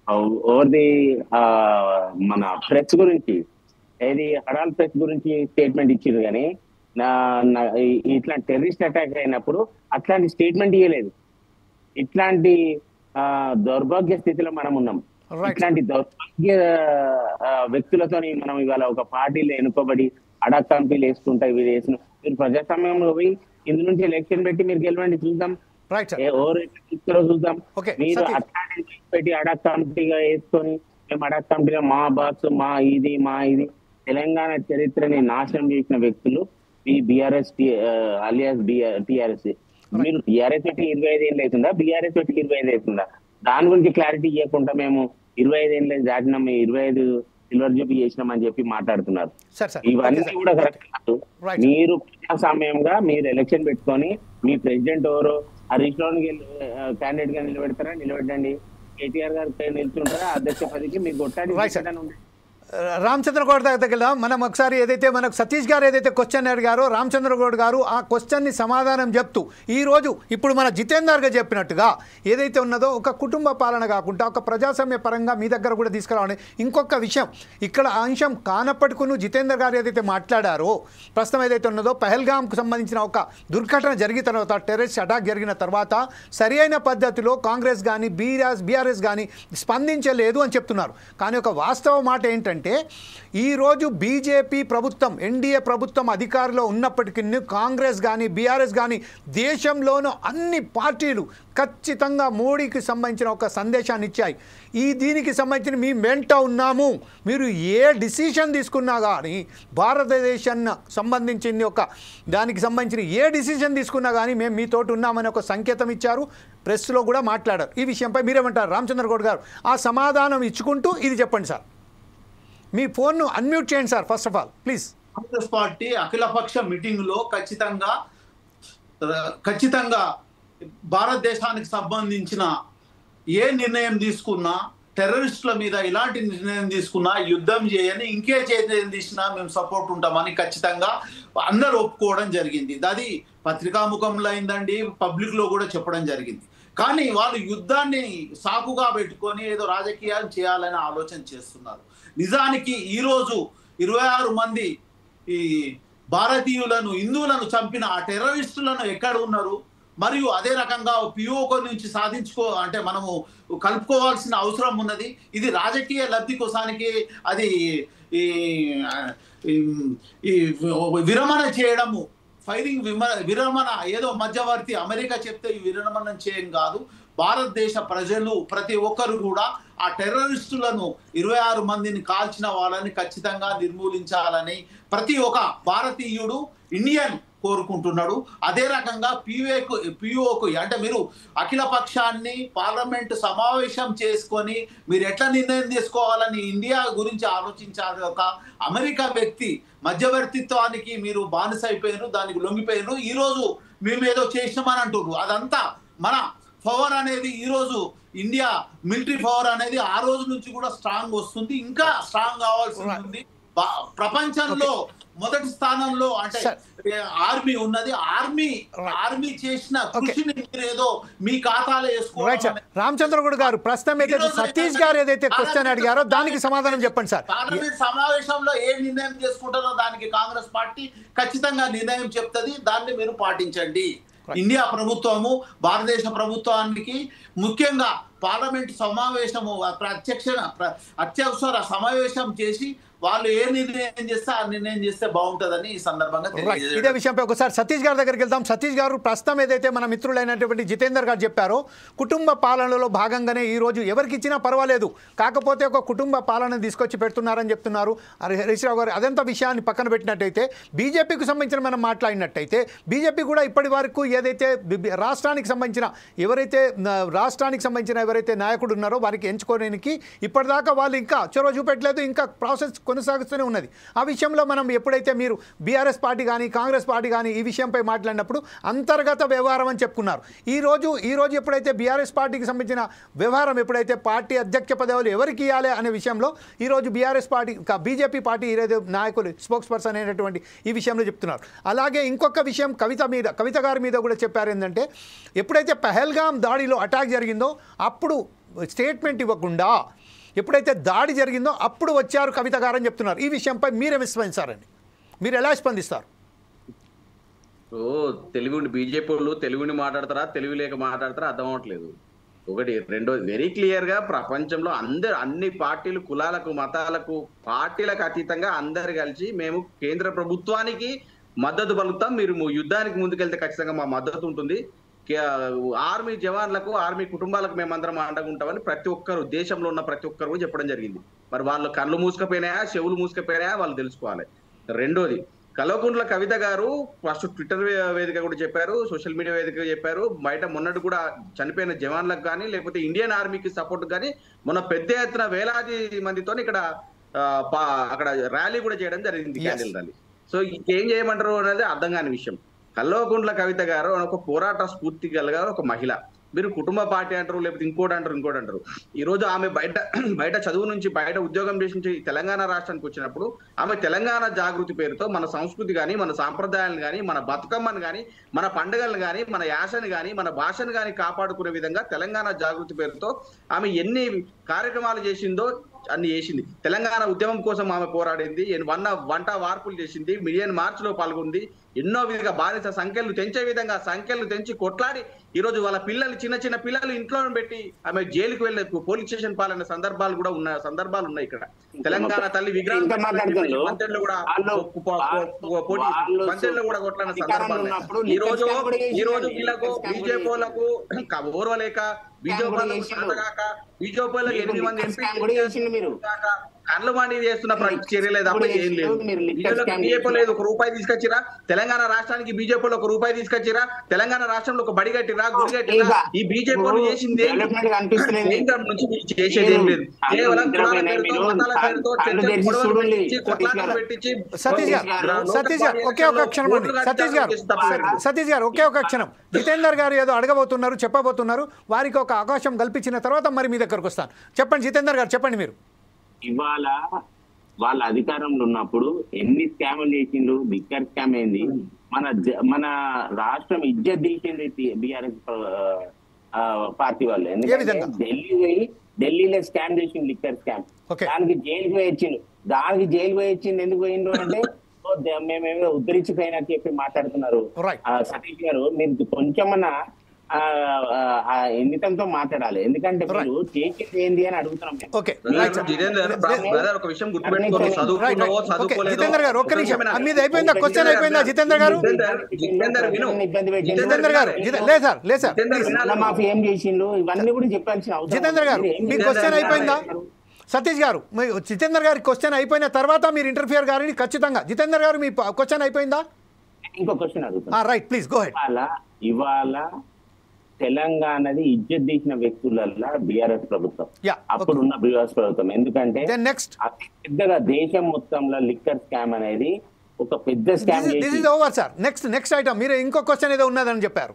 ఓవర్ది మన ప్రెస్ గురించి ఏది హడాల్ ప్రెస్ గురించి స్టేట్మెంట్ ఇచ్చారు, కానీ ఇట్లా టెర్రరిస్ట్ అటాక్ అయినప్పుడు అట్లాంటి స్టేట్మెంట్ ఇవ్వలేదు. ఇట్లాంటి దౌర్భాగ్య స్థితిలో మనం ఉన్నాం. ఇట్లాంటి దౌర్భాగ్య వ్యక్తులతో మనం ఇవాళ ఒక పార్టీలో ఎన్నుకోబడి అడాక్ కంపెనీలు వేసుకుంటా వీళ్ళు వేసిన మీరు ప్రజాస్వామ్యంలో పోయి ఇందు నుంచి ఎలక్షన్ పెట్టి మీరు గెలవండి, చూద్దాం చూద్దాం. మీరు అట్లాంటి పెట్టి అడాక్ కమిటీగా వేసుకొని మేము అడాక్ కమిటీగా మా బాస్ మా ఇది తెలంగాణ చరిత్రని నాశనం చేసిన వ్యక్తులు ఈ బీఆర్ఎస్ అలియాస్ టిఆర్ఎస్. మీరు టిఆర్ఎస్ పెట్టి 25 ఏళ్ళు అవుతుందా, బీఆర్ఎస్ పెట్టి 25 అవుతుందా? దాని గురించి క్లారిటీ ఇవ్వకుండా మేము 25 ఏళ్ళు దాటినాం, 25 సిల్వర్ జూబ్లీ చేసినాం అని చెప్పి మాట్లాడుతున్నారు. ఇవన్నీ కూడా కరెక్ట్ కాదు. మీరు ప్రజాస్వామ్యంగా మీరు ఎలక్షన్ పెట్టుకొని మీ ప్రెసిడెంట్ ఎవరో హరీష్ రావు క్యాండిడేట్ గా నిలబెట్టండి. కేటీఆర్ గారు నిలుచుంటారా అధ్యక్ష పదవికి మీరు కొట్టాలి. రామచంద్ర గౌడ్ దగ్గర మనం ఒకసారి ఏదైతే మనకు సతీష్ గారు ఏదైతే క్వశ్చన్ అడిగారో రామచంద్ర గౌడ్ గారు ఆ క్వశ్చన్ని సమాధానం చెప్తూ ఈరోజు ఇప్పుడు మన జితేందర్ గారు చెప్పినట్టుగా ఏదైతే ఉన్నదో ఒక కుటుంబ పాలన కాకుండా ఒక ప్రజాస్వామ్య పరంగా మీ దగ్గర కూడా తీసుకురావాలి. ఇంకొక విషయం ఇక్కడ అంశం కానప్పటికీ జితేందర్ గారు ఏదైతే మాట్లాడారో ప్రస్తుతం ఏదైతే ఉన్నదో పహల్గామ్కు సంబంధించిన ఒక దుర్ఘటన జరిగిన తర్వాత టెర్రరిస్ట్ అటాక్ జరిగిన తర్వాత సరి అయిన పద్ధతిలో కాంగ్రెస్ కానీ బీఆర్ఎస్ కానీ స్పందించలేదు అని చెప్తున్నారు. కానీ ఒక వాస్తవ మాట ఏంటంటే ఈరోజు బీజేపీ ప్రభుత్వం ఎన్డీఏ ప్రభుత్వం అధికారంలో ఉన్నప్పటికీ కాంగ్రెస్ కానీ బీఆర్ఎస్ కానీ దేశంలోనూ అన్ని పార్టీలు ఖచ్చితంగా మోడీకి సంబంధించిన ఒక సందేశాన్ని ఇచ్చాయి. దీనికి సంబంధించిన మీ వెంట ఉన్నాము, మీరు ఏ డిసిషన్ తీసుకున్నా కానీ భారతదేశాన్ని సంబంధించిన దానికి సంబంధించిన ఏ డిసిషన్ తీసుకున్నా కానీ మేము మీతోటి ఉన్నామని ఒక సంకేతం ఇచ్చారు. ప్రెస్లో కూడా మాట్లాడారు. ఈ విషయంపై మీరేమంటారు రామచంద్ర గౌడ్ గారు? ఆ సమాధానం ఇచ్చుకుంటూ ఇది చెప్పండి సార్. మీ ఫోన్ను అన్మ్యూట్ చేయండి sir first of all please. Congress party అఖిలపక్ష మీటింగ్ లో ఖచ్చితంగా భారతదేశానికి సంబంధించిన ఏ నిర్ణయం తీసుకున్నా, టెర్రరిస్టుల మీద ఇలాంటి నిర్ణయం తీసుకున్నా, యుద్ధం చేయని ఇంకే నిర్ణయం తీసినా మేము సపోర్ట్ ఉంటామని ఖచ్చితంగా అందరూ ఒప్పుకోవడం జరిగింది. అది పత్రికాముఖంలో అయిందండి, పబ్లిక్ లో కూడా చెప్పడం జరిగింది. కానీ వాళ్ళు యుద్ధాన్ని సాకుగా పెట్టుకొని ఏదో రాజకీయాలు చేయాలని ఆలోచన చేస్తున్నారు. నిజానికి ఈరోజు 26 మంది ఈ భారతీయులను హిందువులను చంపిన ఆ టెర్రరిస్టులను ఎక్కడ ఉన్నారు? మరియు అదే రకంగా పిఓకో నుంచి అంటే మనము కలుపుకోవాల్సిన అవసరం ఉన్నది. ఇది రాజకీయ లబ్ధి కోసానికి అది ఈ విరమణ చేయడము, ఫైరింగ్ విరమణ ఏదో మధ్యవర్తి అమెరికా చెప్తే ఈ విరమణం చేయం కాదు. భారతదేశ ప్రజలు ప్రతి ఒక్కరు కూడా ఆ టెర్రరిస్టులను 26 మందిని కాల్చిన వాళ్ళని ఖచ్చితంగా నిర్మూలించాలని ప్రతి ఒక్క భారతీయుడు ఇండియన్ కోరుకుంటున్నాడు. అదే రకంగా పిఓకు అంటే మీరు అఖిల పక్షాన్ని పార్లమెంట్ సమావేశం చేసుకొని మీరు ఎట్లా నిర్ణయం తీసుకోవాలని ఇండియా గురించి ఆలోచించాలి. ఒక అమెరికా వ్యక్తి మధ్యవర్తిత్వానికి మీరు బానిస అయిపోయారు, దానికి లొంగిపోయారు. ఈరోజు మేము ఏదో చేసినామని అంటున్నారు. అదంతా మన పవర్ అనేది ఈరోజు ఇండియా మిలిటరీ పవర్ అనేది ఆ రోజు నుంచి కూడా స్ట్రాంగ్ వస్తుంది, ఇంకా స్ట్రాంగ్ కావాల్సి ఉంది. ప్రపంచంలో మొదటి స్థానంలో అంటే ఆర్మీ ఉన్నది. ఆర్మీ చేసిన కృషిని ఏదో మీ ఖాతాలో వేసుకోవాలి. రామచంద్ర గౌడ్ గారు ప్రస్తుతం అయితే సతీష్ గారు ఏదైతే క్వశ్చన్ అడిగారో దానికి సమాధానం చెప్పండి సార్. పార్లమెంట్ సమావేశంలో ఏ నిర్ణయం చేసుకుంటారో దానికి కాంగ్రెస్ పార్టీ ఖచ్చితంగా నిర్ణయం చెప్తుంది. దాన్ని మీరు పాటించండి. ఇండియా ప్రభుత్వము భారతదేశ ప్రభుత్వానికి ముఖ్యంగా పార్లమెంట్ సమావేశము అత్యవసర సమావేశం చేసి వాళ్ళు ఏ నిర్ణయం చేస్తే ఆ నిర్ణయం చేస్తే బాగుంటుందని ఈ సందర్భంగా తెలియజేయడం. ఇదే విషయంపై ఒకసారి సతీష్ గారి దగ్గరికి వెళ్దాం. సతీష్ గారు, ప్రస్తుతం ఏదైతే మన మిత్రులైనటువంటి జితేందర్ గారు చెప్పారో కుటుంబ పాలనలో భాగంగానే ఈరోజు ఎవరికి ఇచ్చినా పర్వాలేదు, కాకపోతే ఒక కుటుంబ పాలన తీసుకొచ్చి పెడుతున్నారని చెప్తున్నారు హరీష్ రావు గారు. అదంతా విషయాన్ని పక్కన పెట్టినట్టయితే బీజేపీకి సంబంధించిన మనం మాట్లాడినట్టయితే బీజేపీ కూడా ఇప్పటి వరకు ఏదైతే రాష్ట్రానికి సంబంధించిన ఎవరైతే నాయకుడు ఉన్నారో వారికి ఎంచుకోవడానికి ఇప్పటిదాకా వాళ్ళు ఇంకా చొరవ చూపెట్టలేదు, ఇంకా ప్రాసెస్ కొనసాగుతూనే ఉన్నది. ఆ విషయంలో మనం ఎప్పుడైతే మీరు బీఆర్ఎస్ పార్టీ కానీ కాంగ్రెస్ పార్టీ కానీ ఈ విషయంపై మాట్లాడినప్పుడు అంతర్గత వ్యవహారం అని చెప్పుకున్నారు. ఈరోజు ఎప్పుడైతే బీఆర్ఎస్ పార్టీకి సంబంధించిన వ్యవహారం ఎప్పుడైతే పార్టీ అధ్యక్ష పదవులు ఎవరికి ఇవ్వాలి అనే విషయంలో ఈరోజు బీజేపీ పార్టీ ఈరోజు నాయకులు స్పోక్స్ పర్సన్ అనేటువంటి ఈ విషయంలో చెప్తున్నారు. అలాగే ఇంకొక విషయం కవిత గారి మీద కూడా చెప్పారు. ఏంటంటే ఎప్పుడైతే పహల్గామ్ దాడిలో అటాక్ జరిగిందో అప్పుడు స్టేట్మెంట్ ఇవ్వకుండా ఎప్పుడైతే దాడి జరిగిందో అప్పుడు వచ్చారు కవిత గారు అని చెప్తున్నారు. ఈ విషయంపై మీరే స్పందిస్తారండి, మీరు ఎలా స్పందిస్తారు? తెలుగు బీజేపీ వాళ్ళు తెలుగుని మాట్లాడతారా తెలుగు లేక మాట్లాడతారా అర్థం అవట్లేదు. ఒకటి. రెండోది, వెరీ క్లియర్ గా ప్రపంచంలో అన్ని పార్టీలు, కులాలకు, మతాలకు, పార్టీలకు అతీతంగా అందరు కలిసి మేము కేంద్ర ప్రభుత్వానికి మద్దతు పలుకుతాం, మీరు యుద్ధానికి ముందుకెళ్తే ఖచ్చితంగా మా మద్దతు ఉంటుంది, ఆర్మీ జవాన్లకు, ఆర్మీ కుటుంబాలకు మేమందరం అండగుంటామని ప్రతి ఒక్కరు, దేశంలో ఉన్న ప్రతి ఒక్కరు చెప్పడం జరిగింది. మరి వాళ్ళు కళ్ళు మూసుకపోయినాయా, చెవులు మూసుకపోయినాయా వాళ్ళు తెలుసుకోవాలి. రెండోది, కల్వకుంట్ల కవిత గారు ఫస్ట్ ట్విట్టర్ వేదిక కూడా చెప్పారు, సోషల్ మీడియా వేదిక చెప్పారు, బయట మొన్నటి కూడా చనిపోయిన జవాన్లకు కానీ లేకపోతే ఇండియన్ ఆర్మీకి సపోర్ట్ కానీ మొన్న పెద్ద ఎత్తున వేలాది మందితో ఇక్కడ అక్కడ ర్యాలీ కూడా చేయడం జరిగింది, క్యాండిల్ ర్యాలీ. సో ఇంకేం చేయమంటారు అనేది అర్థం కాని విషయం. కల్వకుంట్ల కవిత గారు ఒక పోరాట స్ఫూర్తి కలిగా ఒక మహిళ. మీరు కుటుంబ పార్టీ అంటారు, లేకపోతే ఇంకోటి అంటారు. ఈ రోజు ఆమె బయట చదువు నుంచి, బయట ఉద్యోగం చేసి నుంచి తెలంగాణ రాష్ట్రానికి వచ్చినప్పుడు ఆమె తెలంగాణ జాగృతి పేరుతో మన సంస్కృతి కానీ, మన సాంప్రదాయాలను కానీ, మన బతుకమ్మను కానీ, మన పండుగలను కానీ, మన యాసను కానీ, మన భాషను కానీ కాపాడుకునే విధంగా తెలంగాణ జాగృతి పేరుతో ఆమె ఎన్ని కార్యక్రమాలు చేసిందో అన్ని చేసింది. తెలంగాణ ఉద్యమం కోసం ఆమె పోరాడింది, వంట వార్పులు చేసింది, మిలియన్ మార్చ్ లో పాల్గొంది, ఎన్నో విధంగా బానిస సంఖ్యలు తెంచే విధంగా సంఖ్యలు తెంచి కొట్లాడి ఈరోజు వాళ్ళ పిల్లలు, చిన్న పిల్లలు ఇంట్లో పెట్టి ఆమె జైలుకు వెళ్ళే, పోలీస్ స్టేషన్ పాలైన సందర్భాలు కూడా ఉన్నాయి. ఇక్కడ తెలంగాణ తల్లి విగ్రహం పంతెంలో కూడా కొట్లాడిన సందర్భాలు. ఈ రోజు వీళ్ళకు బీజేపీలకు ఓర్వలేక బీజేపీలకు 8 మంది ఎంపీ కళ్ళు మండి చేస్తున్న చర్యలే తప్ప ఏం లేదు. బీజేపీ లేదు, ఒక రూపాయి తీసుకొచ్చిరా తెలంగాణ రాష్ట్రానికి, బీజేపీలో ఒక రూపాయి తీసుకొచ్చిరా తెలంగాణ రాష్ట్రంలో ఒక బడి కట్టిరా, గుడి కట్టిరా. ఈ బీజేపీ చేసింది కేంద్రం నుంచి చేసేది ఏం లేదు. కేవలం కులాల పేరుతో, మతాల పేరుతో పెట్టించి. సతీష్ గారు ఒకే ఒక క్షణం, జితేందర్ గారు ఏదో అడగబోతున్నారు, చెప్పబోతున్నారు, వారికి ఒక అవకాశం కల్పించిన తర్వాత మరి మీ దగ్గరకు వస్తాను. చెప్పండి జితేందర్ గారు, చెప్పండి. మీరు ఇవాళ వాళ్ళ అధికారంలో ఉన్నప్పుడు ఎన్ని స్కాములు చేసిండ్రు, లిక్కర్ స్కామ్ అయింది, మన రాష్ట్రం ఇజ్జత్ తీసింది బీఆర్ఎస్ పార్టీ వాళ్ళు. ఎందుకంటే ఢిల్లీలో స్కామ్ చేసింది, లిక్కర్ స్కామ్. దానికి జైలుకి పోయి వచ్చింది. ఎందుకు పోయిండ్రు అంటే మేమేమో ఉద్ధరించిపోయినట్టు చెప్పి మాట్లాడుతున్నారు. సతీష్ గారు, మీరు కొంచెమన్నా ఎన్నితంతో మాట్లాడాలి, ఎందుకంటే మీరు చేసేది ఏంది అని అడుగుతున్నాం. జితేందర్ గారు ఒక్క నిమిషం, మీద అయిపోయిందా? క్వశ్చన్ అయిపోయిందా జితేందర్ గారు? మాఫీ ఏం చేసిండు ఇవన్నీ కూడా చెప్పాల్సిన అవసరం. జితేందర్ గారు మీ క్వశ్చన్ అయిపోయిందా? సతీష్ గారు, జితేందర్ గారి క్వశ్చన్ అయిపోయిన తర్వాత మీరు ఇంటర్ఫియర్ గారిని ఖచ్చితంగా. జితేందర్ గారు మీ క్వశ్చన్ అయిపోయిందా? ఇంకో క్వశ్చన్ అడుగుతున్నా. Right, please go head. ఇవాళ తెలంగాణది ఇజ్జత్ తీసిన వ్యక్తులల్లా బీఆర్ఎస్ ప్రభుత్వం, అప్పుడున్న బీఆర్ఎస్ ప్రభుత్వం. ఎందుకంటే అతి పెద్దగా దేశం మొత్తంలో లిక్కర్ స్కామ్ అనేది ఒక పెద్ద స్కామ్. నెక్స్ట్ ఐటమ్, మీరు ఇంకో క్వశ్చన్ ఏదో ఉన్నదని చెప్పారు.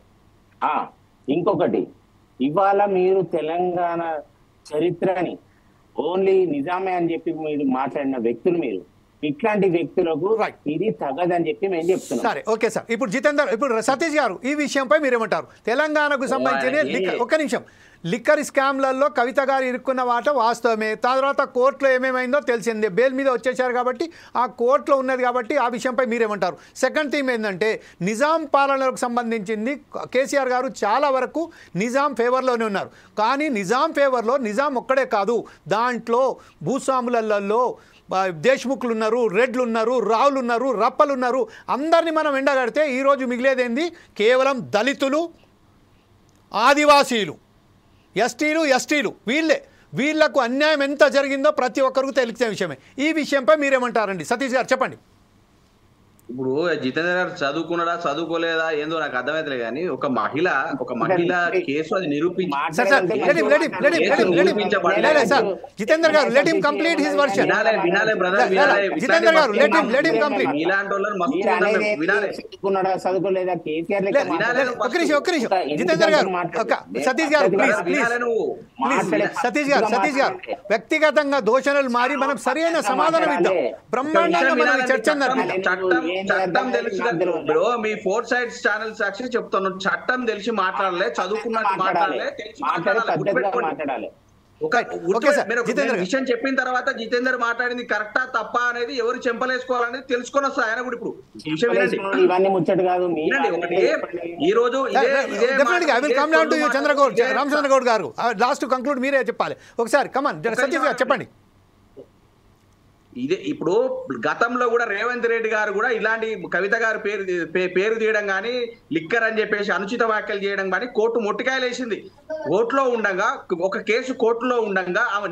ఇంకొకటి, ఇవాళ మీరు తెలంగాణ చరిత్రని ఓన్లీ నిజామే అని చెప్పి మీరు మాట్లాడిన వ్యక్తులు, మీరు ఇట్లాంటి వ్యక్తులకు ఇది తగదని చెప్పి మేము చెప్తున్నాం. సరే, ఓకే సార్. ఇప్పుడు సతీష్ గారు, ఈ విషయంపై మీరేమంటారు? తెలంగాణకు సంబంధించిన ఒక్క నిమిషం, లిక్కర్ స్కామ్లలో కవిత గారు ఇరుక్కున్న వాట వాస్తవమే. తర్వాత కోర్టులో ఏమేమైందో తెలిసిందే, బెయిల్ మీద వచ్చేసారు కాబట్టి ఆ కోర్టులో ఉన్నది కాబట్టి ఆ విషయంపై మీరేమంటారు? సెకండ్ థీమ్ ఏంటంటే నిజాం పాలనకు సంబంధించింది. కేసీఆర్ గారు చాలా వరకు నిజాం ఫేవర్లోనే ఉన్నారు, కానీ నిజాం ఫేవర్లో నిజాం ఒక్కడే కాదు, దాంట్లో భూస్వాములలో దేశ్ముఖ్లు ఉన్నారు, రెడ్లు ఉన్నారు, రావులు ఉన్నారు, రప్పలు ఉన్నారు, అందరినీ మనం ఎండగడితే ఈరోజు మిగిలేదేంది? కేవలం దళితులు, ఆదివాసీలు, ఎస్టీలు వీళ్లకు అన్యాయం ఎంత జరిగిందో ప్రతి ఒక్కరికి తెలిసిన విషయమే. ఈ విషయంపై మీరేమంటారండి? సతీష్ గారు చెప్పండి. ఇప్పుడు జితేంద్ర గారు చదువుకున్నాడా చదువుకోలేదా ఏందో నాకు అర్థమైతే కానీ ఒక మహిళ కేసు అది Jitendra garu let him complete his version. వినాలే brother, Jitendra garu let him complete. ఇలాంటి వాళ్ళని మస్తు వినాలే. ఒక్క నిమిషం జితేంద్ర గారు, సతీష్ గారు ప్లీజ్ సతీష్ గారు వ్యక్తిగతంగా దోషణలు మారి మనం సరైన సమాధానం ఇద్దాం. బ్రహ్మాండంగా మనం చర్చ చట్టం తెలిసి బ్రో, మీ 4 సైడ్స్ ఛానల్ సాక్షి చెప్తున్నాను, చట్టం తెలిసి మాట్లాడలే, చదువుకున్నట్టు మాట్లాడలే, తెలిసి మాట్లాడాలి. విషయం చెప్పిన తర్వాత జితేందర్ మాట్లాడింది కరెక్టా తప్పా అనేది ఎవరు చెంపలేసుకోవాలనేది తెలుసుకొని వస్తారు ఆయన కూడా. ఇప్పుడు ఈ రోజు రామచంద్రగౌడ్ గారు లాస్ట్ కంక్లూడ్ మీరే చెప్పాలి ఒకసారి. కమాన్ సతీష్ గారు చెప్పండి. ఇదే ఇప్పుడు గతంలో కూడా రేవంత్ రెడ్డి గారు కూడా ఇలాంటి కవిత గారు పేరు తీయడం కానీ, లిక్కర్ అని చెప్పేసి అనుచిత వ్యాఖ్యలు చేయడం కానీ కోర్టు మొట్టికాయలు వేసింది. కోర్టులో ఉండగా, ఒక కేసు కోర్టులో ఉండగా ఆమె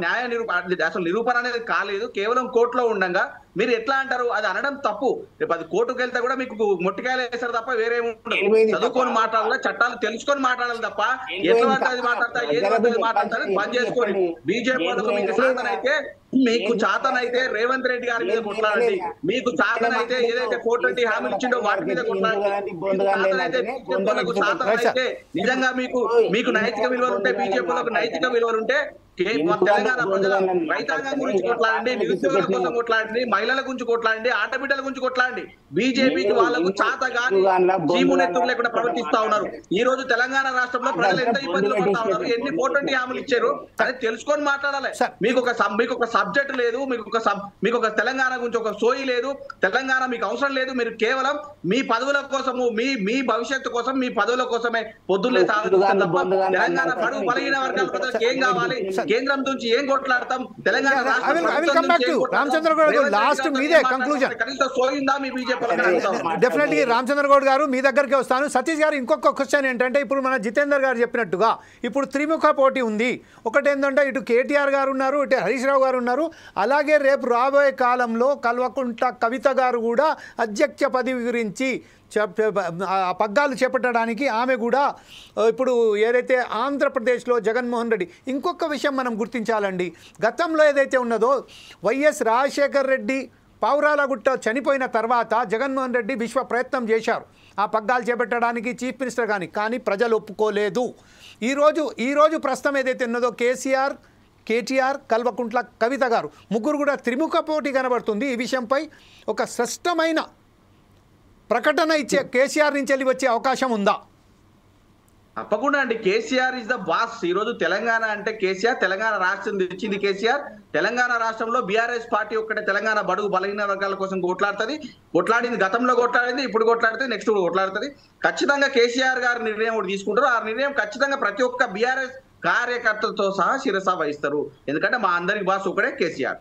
అసలు నిరూపణ అనేది కాలేదు, కేవలం కోర్టులో ఉండగా మీరు ఎట్లా అంటారు? అది అనడం తప్పు. రేపు అది కోర్టుకు వెళ్తే కూడా మీకు మొట్టికాయలు వేస్తారు తప్ప వేరేముండదు. చదువుకొని మాట్లాడాలి, చట్టాలు తెలుసుకొని మాట్లాడాలి తప్ప ఎట్లా అది మాట్లాడతా ఏది మాట్లాడతారు బంద్ చేసుకొని. బీజేపీ వాళ్ళకు మీకు చాతనైతే రేవంత్ రెడ్డి గారి మీద కొట్లాడండి, మీకు చాతనైతే ఏదైతే 420 హామీలు ఇచ్చిండో వాటి మీద కొట్లాడండి. చాతనైతే నిజంగా మీకు నైతిక విలువలు ఉంటే, బీజేపీలకు నైతిక విలువలు ఉంటే తెలంగాణ ప్రజల రైతాంగం గురించి కొట్లాడండి, నిరుద్యోగుల కోసం కొట్లాడండి, మహిళల గురించి కొట్లాడండి, ఆటబిడ్డల గురించి కొట్లాడండి. బీజేపీకి వాళ్ళకు చాత గాని చీమునెత్తులు లేకుండా ప్రవర్తిస్తా ఉన్నారు. ఈ రోజు తెలంగాణ రాష్ట్రంలో ప్రజలు ఎంత ఇబ్బందులు పడతా ఉన్నారు, ఎన్ని 420 హామీలు ఇచ్చారు అని తెలుసుకొని మాట్లాడాలి. మీకు ఒక సబ్జెక్ట్ లేదు, మీకు ఒక తెలంగాణ గురించి ఒక సోయి లేదు, తెలంగాణ మీకు అవసరం లేదు. మీరు కేవలం మీ పదవుల కోసము, మీ భవిష్యత్తు కోసం, మీ పదవుల కోసమే పొద్దున్నే సాగుతున్నారు తప్ప తెలంగాణ బడుగు బలహీన వర్గాల ప్రజలకు ఏం కావాలి, కేంద్రం నుంచి ఏం కొట్లాడతాం, తెలంగాణ రామచంద్రగౌడ్ గారు మీ దగ్గరికి వస్తాను. సతీష్ గారు ఇంకొక క్వశ్చన్ ఏంటంటే, ఇప్పుడు మన జితేందర్ గారు చెప్పినట్టుగా ఇప్పుడు త్రిముఖ పోటీ ఉంది. ఒకటి ఏంటంటే ఇటు కేటీఆర్ గారు ఉన్నారు, ఇటు హరీష్ రావు గారు ఉన్నారు, అలాగే రేపు రాబోయే కాలంలో కల్వకుంట్ల కవిత గారు కూడా అధ్యక్ష పదవి గురించి పగ్గాలు చేపట్టడానికి ఆమె కూడా ఇప్పుడు ఏదైతే ఆంధ్రప్రదేశ్లో జగన్మోహన్ రెడ్డి, ఇంకొక విషయం మనం గుర్తించాలండి, గతంలో ఏదైతే ఉన్నదో వైఎస్ రాజశేఖర్ రెడ్డి పావురాలగుట్ట చనిపోయిన తర్వాత జగన్మోహన్ రెడ్డి విశ్వ ప్రయత్నం చేశారు ఆ పగ్గాలు చేపట్టడానికి, చీఫ్ మినిస్టర్ కానీ ప్రజలు ఒప్పుకోలేదు. ఈరోజు ప్రస్తుతం ఏదైతే ఉన్నదో కేటీఆర్, కల్వకుంట్ల కవిత గారు ముగ్గురు కూడా త్రిముఖ పోటీ కనబడుతుంది. ఈ విషయంపై ఒక స్పష్టమైన ప్రకటన ఇచ్చే కేసీఆర్ నుంచి వెళ్ళి వచ్చే అవకాశం ఉందా? తప్పకుండా అండి. KCR is the boss. ఈ రోజు తెలంగాణ అంటే కేసీఆర్, తెలంగాణ రాష్ట్రం తెచ్చింది కేసీఆర్. తెలంగాణ రాష్ట్రంలో బీఆర్ఎస్ పార్టీ ఒక్కటే తెలంగాణ బడుగు బలహీన వర్గాల కోసం కొట్లాడింది, గతంలో కొట్లాడింది, ఇప్పుడు కొట్లాడుతుంది, నెక్స్ట్ కూడా కొట్లాడుతుంది. ఖచ్చితంగా కేసీఆర్ గారు నిర్ణయం ఒకటి తీసుకుంటారు. ఆ నిర్ణయం ఖచ్చితంగా ప్రతి ఒక్క బీఆర్ఎస్ కార్యకర్తలతో సహా శిరస వహిస్తారు. ఎందుకంటే మా అందరికి బాస్ ఒకటే కేసీఆర్.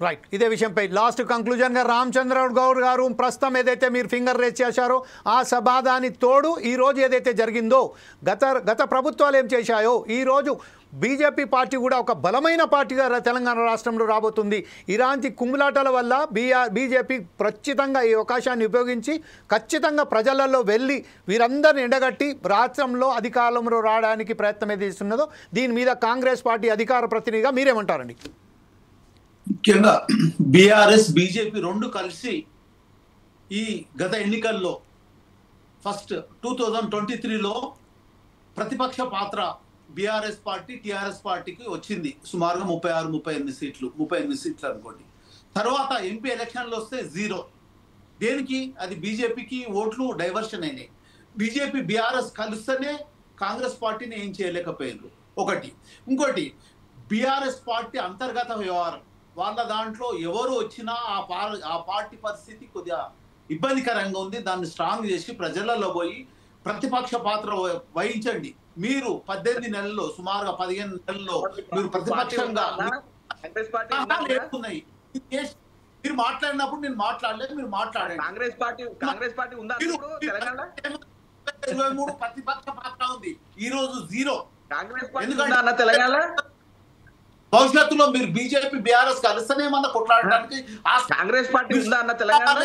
రైట్. ఇదే విషయంపై లాస్ట్ కంక్లూజన్గా రామచంద్రగౌడ్ గారు ప్రస్తుతం ఏదైతే మీరు ఫింగర్ రేస్ చేశారో ఆ సమాధాని తోడు ఈరోజు ఏదైతే జరిగిందో, గత ప్రభుత్వాలు ఏం చేశాయో, ఈరోజు బీజేపీ పార్టీ కూడా ఒక బలమైన పార్టీగా తెలంగాణ రాష్ట్రంలో రాబోతుంది. ఇలాంటి కుమ్ములాటల వల్ల బీజేపీ ఖచ్చితంగా ఈ అవకాశాన్ని ఉపయోగించి ఖచ్చితంగా ప్రజలలో వెళ్ళి వీరందరిని ఎండగట్టి రాష్ట్రంలో అధికారంలో రావడానికి ప్రయత్నం ఏది చేస్తున్నదో దీని మీద కాంగ్రెస్ పార్టీ అధికార ప్రతినిధిగా మీరేమంటారండి? ముఖ్యంగా బీఆర్ఎస్ బీజేపీ రెండు కలిసి ఈ గత ఎన్నికల్లో ఫస్ట్ 2023లో ప్రతిపక్ష పాత్ర బీఆర్ఎస్ పార్టీ టీఆర్ఎస్ పార్టీకి వచ్చింది. సుమారుగా 38 సీట్లు అనుకోండి. తర్వాత ఎంపీ ఎలక్షన్లు వస్తే 0. దేనికి? అది బీజేపీకి ఓట్లు డైవర్షన్ అయినాయి. బీజేపీ బీఆర్ఎస్ కలిస్తేనే కాంగ్రెస్ పార్టీని ఏం చేయలేకపోయారు ఒకటి. ఇంకోటి బీఆర్ఎస్ పార్టీ అంతర్గత వ్యవహారం, వాళ్ళ దాంట్లో ఎవరు వచ్చినా ఆ పార్టీ పరిస్థితి కొద్దిగా ఇబ్బందికరంగా ఉంది. దాన్ని స్ట్రాంగ్ చేసి ప్రజలలో పోయి ప్రతిపక్ష పాత్ర వహించండి. మీరు 18 నెలల్లో, సుమారుగా 15 నెలల్లో మీరు ప్రతిపక్షంగా మీరు మాట్లాడినప్పుడు నేను మాట్లాడలేదు, మీరు మాట్లాడండి. కాంగ్రెస్ పార్టీ ఉందా తెలంగాణ? 23 ప్రతిపక్ష పాత్ర ఉంది, ఈ రోజు 0. కాంగ్రెస్ పార్టీ ఉందా అన్న తెలంగాణ? భవిష్యత్తులో మీరు బీజేపీ బీఆర్ఎస్ కలిస్తేనేమన్నా కొట్లాడడానికి కాంగ్రెస్ పార్టీ ఉందా అన్న తెలంగాణ?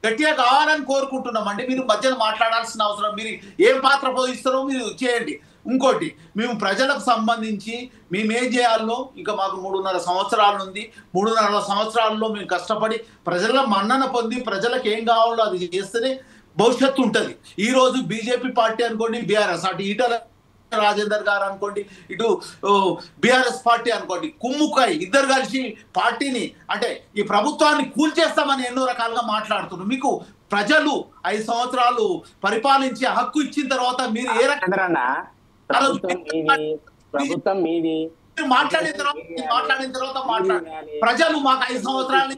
గట్టిగా కావాలని కోరుకుంటున్నామండి. మీరు మధ్యలో మాట్లాడాల్సిన అవసరం, మీరు ఏం పాత్ర పోషిస్తారో మీరు చేయండి. ఇంకోటి, మేము ప్రజలకు సంబంధించి మేమేం చేయాలో ఇంకా మాకు 3.5 సంవత్సరాల ఉంది. 3.5 సంవత్సరాల్లో మేము కష్టపడి ప్రజల మన్నన పొంది ప్రజలకు ఏం కావాలో అది చేస్తేనే భవిష్యత్తు ఉంటుంది. ఈ రోజు బీజేపీ పార్టీ అనుకోండి, బీఆర్ఎస్, అటు ఈటల రాజేందర్ గారు అనుకోండి, ఇటు బీఆర్ఎస్ పార్టీ అనుకోండి, కుమ్ముకాయ ఇద్దరు కలిసి పార్టీని అంటే ఈ ప్రభుత్వాన్ని కూల్చేస్తామని ఎన్నో రకాలుగా మాట్లాడుతున్నారు. మీకు ప్రజలు 5 సంవత్సరాలు పరిపాలించే హక్కు ఇచ్చిన తర్వాత మీరు ఏ రకంగా ప్రభుత్వం మీది మాట్లాడిన తర్వాత ప్రజలు మాకు 5 సంవత్సరాలు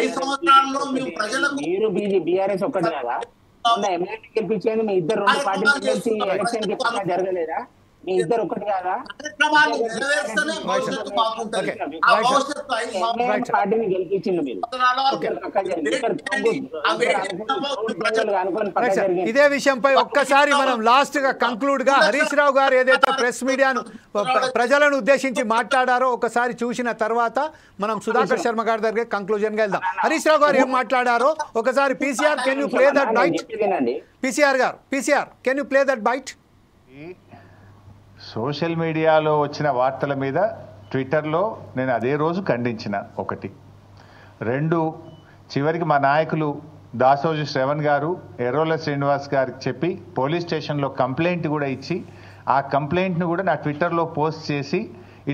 5 సంవత్సరాల్లో మేము ప్రజలకు మీరు బీఆర్ఎస్ ఒక్కటి కదా ఎమ్మెల్యే గెలిపించేది మీ ఇద్దరు 2 పార్టీలు కలిసి ఎలక్షన్ కి జరగలేదా? మీ ఇద్దరు ఒకటి కాదా? పార్టీని గెలిపించింది మీరు. ఇదే విషయంపై ఒక్కసారి మనం లాస్ట్ గా కంక్లూడ్ గా హరీష్ రావు గారు ఏదైతే ప్రెస్ మీడియాను ప్రజలను ఉద్దేశించి మాట్లాడారో ఒకసారి చూసిన తర్వాత మనం సుధాకర్ శర్మ గారి దగ్గర కంక్లూజన్ గా వెళ్దాం. హరీష్ రావు గారు ఏం మాట్లాడారో ఒకసారి PCR can you play that byte? PCR can you play that byte? Social మీడియాలో వచ్చిన వార్తల మీద ట్విట్టర్లో నేను అదే రోజు ఖండించిన. 1, 2 చివరికి మా నాయకులు దాసోజు శ్రవణ్ గారు ఎర్రోల శ్రీనివాస్ గారికి చెప్పి పోలీస్ స్టేషన్లో కంప్లైంట్ కూడా ఇచ్చి ఆ కంప్లైంట్ను కూడా నా ట్విట్టర్లో పోస్ట్ చేసి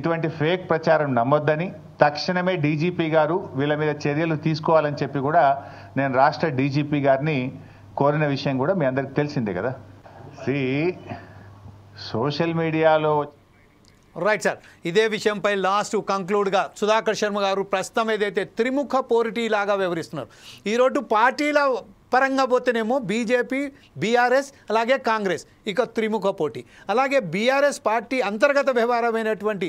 ఇటువంటి ఫేక్ ప్రచారం నమ్మొద్దని తక్షణమే డీజీపీ గారు వీళ్ళ మీద చర్యలు తీసుకోవాలని చెప్పి కూడా నేను రాష్ట్ర డీజీపీ గారిని కోరిన విషయం కూడా మీ అందరికి తెలిసిందే కదా. సోషల్ మీడియాలో రైట్ సార్, ఇదే విషయంపై లాస్ట్ కంక్లూడ్గా సుధాకర్ శర్మ గారు ప్రస్తుతం ఏదైతే త్రిముఖ పోటీ లాగా వ్యవహరిస్తున్నారు, ఈరోజు పార్టీల పరంగా పోతేనేమో బీజేపీ, బీఆర్ఎస్ అలాగే కాంగ్రెస్ ఇక త్రిముఖ పోటీ. అలాగే బీఆర్ఎస్ పార్టీ అంతర్గత వ్యవహారమైనటువంటి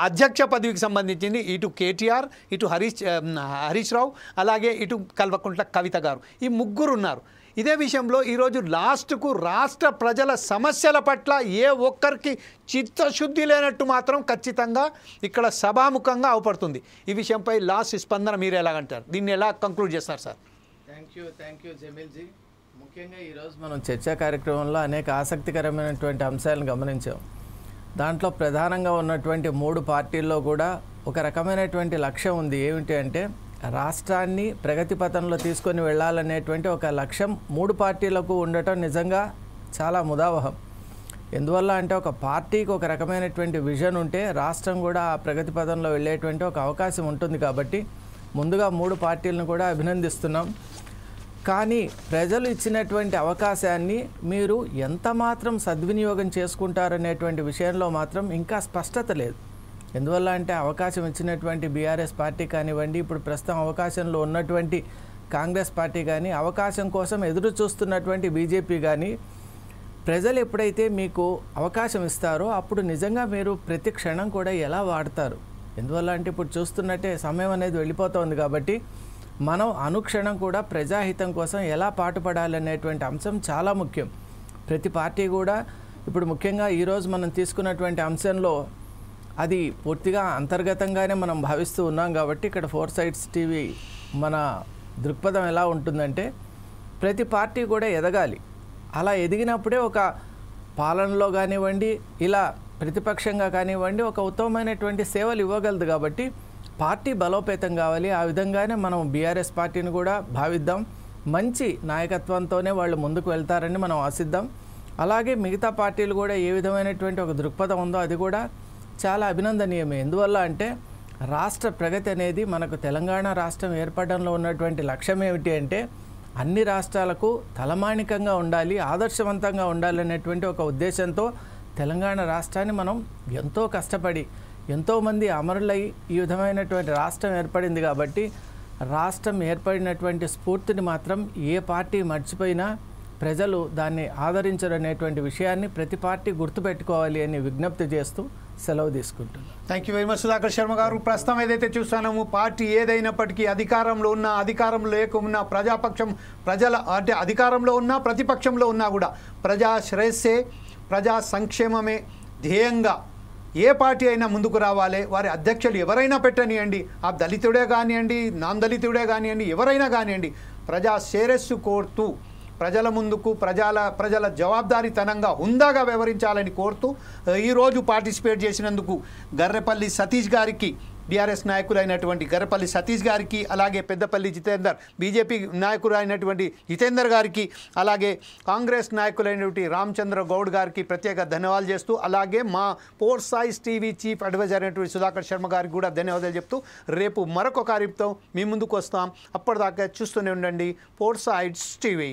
అధ్యక్ష పదవికి సంబంధించింది ఇటు కేటీఆర్, ఇటు హరీష్ రావు, అలాగే ఇటు కల్వకుంట్ల కవిత గారు, ఈ ముగ్గురు ఉన్నారు. ఇదే విషయంలో ఈరోజు లాస్ట్కు రాష్ట్ర ప్రజల సమస్యల పట్ల ఏ ఒక్కరికి చిత్తశుద్ధి లేనట్టు మాత్రం ఖచ్చితంగా ఇక్కడ సభాముఖంగా అవపడుతుంది. ఈ విషయంపై లాస్ట్ స్పందన మీరు ఎలాగంటారు? దీన్ని ఎలా కంక్లూడ్ చేస్తారు సార్? Thank you జమీల్జీ. ముఖ్యంగా ఈరోజు మనం చర్చా కార్యక్రమంలో అనేక ఆసక్తికరమైనటువంటి అంశాలను గమనించాం. దాంట్లో ప్రధానంగా ఉన్నటువంటి 3 పార్టీల్లో కూడా ఒక రకమైనటువంటి లక్ష్యం ఉంది. ఏమిటి అంటే రాష్ట్రాన్ని ప్రగతి పథంలో తీసుకొని వెళ్ళాలనేటువంటి ఒక లక్ష్యం 3 పార్టీలకు ఉండటం నిజంగా చాలా ముదావహం. ఎందువల్ల అంటే ఒక పార్టీకి ఒక రకమైనటువంటి విజన్ ఉంటే రాష్ట్రం కూడా ఆ ప్రగతి పథంలో వెళ్ళేటువంటి ఒక అవకాశం ఉంటుంది. కాబట్టి ముందుగా 3 పార్టీలను కూడా అభినందిస్తున్నాం. కానీ ప్రజలు ఇచ్చినటువంటి అవకాశాన్ని మీరు ఎంత మాత్రం సద్వినియోగం చేసుకుంటారనేటువంటి విషయంలో మాత్రం ఇంకా స్పష్టత లేదు. ఎందువల్ల అంటే అవకాశం ఇచ్చినటువంటి బీఆర్ఎస్ పార్టీ కానివ్వండి, ఇప్పుడు ప్రస్తుతం అవకాశంలో ఉన్నటువంటి కాంగ్రెస్ పార్టీ కానీ, అవకాశం కోసం ఎదురు చూస్తున్నటువంటి బీజేపీ కానీ, ప్రజలు ఎప్పుడైతే మీకు అవకాశం ఇస్తారో అప్పుడు నిజంగా మీరు ప్రతి క్షణం కూడా ఎలా వాడతారు? ఎందువల్ల అంటే ఇప్పుడు చూస్తున్నట్టే సమయం అనేది వెళ్ళిపోతుంది. కాబట్టి మనం అనుక్షణం కూడా ప్రజాహితం కోసం ఎలా పాటుపడాలనేటువంటి అంశం చాలా ముఖ్యం. ప్రతి పార్టీ కూడా ఇప్పుడు ముఖ్యంగా ఈరోజు మనం తీసుకున్నటువంటి అంశంలో అది పూర్తిగా అంతర్గతంగానే మనం భావిస్తూ ఉన్నాం. కాబట్టి ఇక్కడ 4 సైడ్స్ టీవీ మన దృక్పథం ఎలా ఉంటుందంటే ప్రతి పార్టీ కూడా ఎదగాలి. అలా ఎదిగినప్పుడే ఒక పాలనలో కానివ్వండి, ఇలా ప్రతిపక్షంగా కానివ్వండి ఒక ఉత్తమమైనటువంటి సేవలు ఇవ్వగలదు. కాబట్టి పార్టీ బలోపేతం కావాలి. ఆ విధంగానే మనం బీఆర్ఎస్ పార్టీని కూడా భావిద్దాం. మంచి నాయకత్వంతోనే వాళ్ళు ముందుకు వెళ్తారని మనం ఆశిద్దాం. అలాగే మిగతా పార్టీలు కూడా ఏ విధమైనటువంటి ఒక దృక్పథం ఉందో అది కూడా చాలా అభినందనీయమే. ఎందువల్ల అంటే రాష్ట్ర ప్రగతి అనేది మనకు తెలంగాణ రాష్ట్రం ఏర్పడడంలో ఉన్నటువంటి లక్ష్యం ఏమిటి అంటే అన్ని రాష్ట్రాలకు తలమానికంగా ఉండాలి, ఆదర్శవంతంగా ఉండాలనేటువంటి ఒక ఉద్దేశంతో తెలంగాణ రాష్ట్రాన్ని మనం ఎంతో కష్టపడి ఎంతోమంది అమరులై ఈ విధమైనటువంటి రాష్ట్రం ఏర్పడింది. కాబట్టి రాష్ట్రం ఏర్పడినటువంటి స్ఫూర్తిని మాత్రం ఏ పార్టీ మర్చిపోయినా ప్రజలు దాన్ని ఆదరించరు అనేటువంటి విషయాన్ని ప్రతి పార్టీ గుర్తుపెట్టుకోవాలి అని విజ్ఞప్తి చేస్తూ సెలవు తీసుకుంటున్నాను. Thank you very much Sudhakar Sharma గారు. ప్రస్తుతం ఏదైతే చూస్తున్నామో పార్టీ ఏదైనప్పటికీ అధికారంలో ఉన్నా అధికారంలో లేకున్నా ప్రజాపక్షం అంటే అధికారంలో ఉన్నా ప్రతిపక్షంలో ఉన్నా కూడా ప్రజా శ్రేయస్సే ప్రజా సంక్షేమమే ధ్యేయంగా ఏ పార్టీ అయినా ముందుకు రావాలి. వారి అధ్యక్షులు ఎవరైనా పెట్టనియండి, ఆ దళితుడే కానివ్వండి, నాన్ దళితుడే కానివ్వండి, ఎవరైనా కానివ్వండి, ప్రజా శ్రేయస్సు కోరుతూ ప్రజల ముందుకు ప్రజల జవాబుదారీతనంగా హుందాగా వ్యవహరించాలని కోరుతూ ఈరోజు పార్టిసిపేట్ చేసినందుకు గర్రెపల్లి సతీష్ గారికి, బీఆర్ఎస్ నాయకులైనటువంటి గర్రెపల్లి సతీష్ గారికి, అలాగే పెద్దపల్లి జితేందర్ బీజేపీ నాయకుడు అయినటువంటి జితేందర్ గారికి, అలాగే కాంగ్రెస్ నాయకులైనటువంటి రామచంద్ర గౌడ్ గారికి ప్రత్యేక ధన్యవాదాలు చేస్తూ, అలాగే మా పోర్ట్ సాయిస్ టీవీ చీఫ్ అడ్వైజర్ అయినటువంటి సుధాకర్ శర్మ గారికి కూడా ధన్యవాదాలు చెప్తూ రేపు మరొక కార్యక్రమంతో మీ ముందుకు వస్తాం. అప్పటిదాకా చూస్తూనే ఉండండి పోర్ట్ సాయిస్ టీవీ.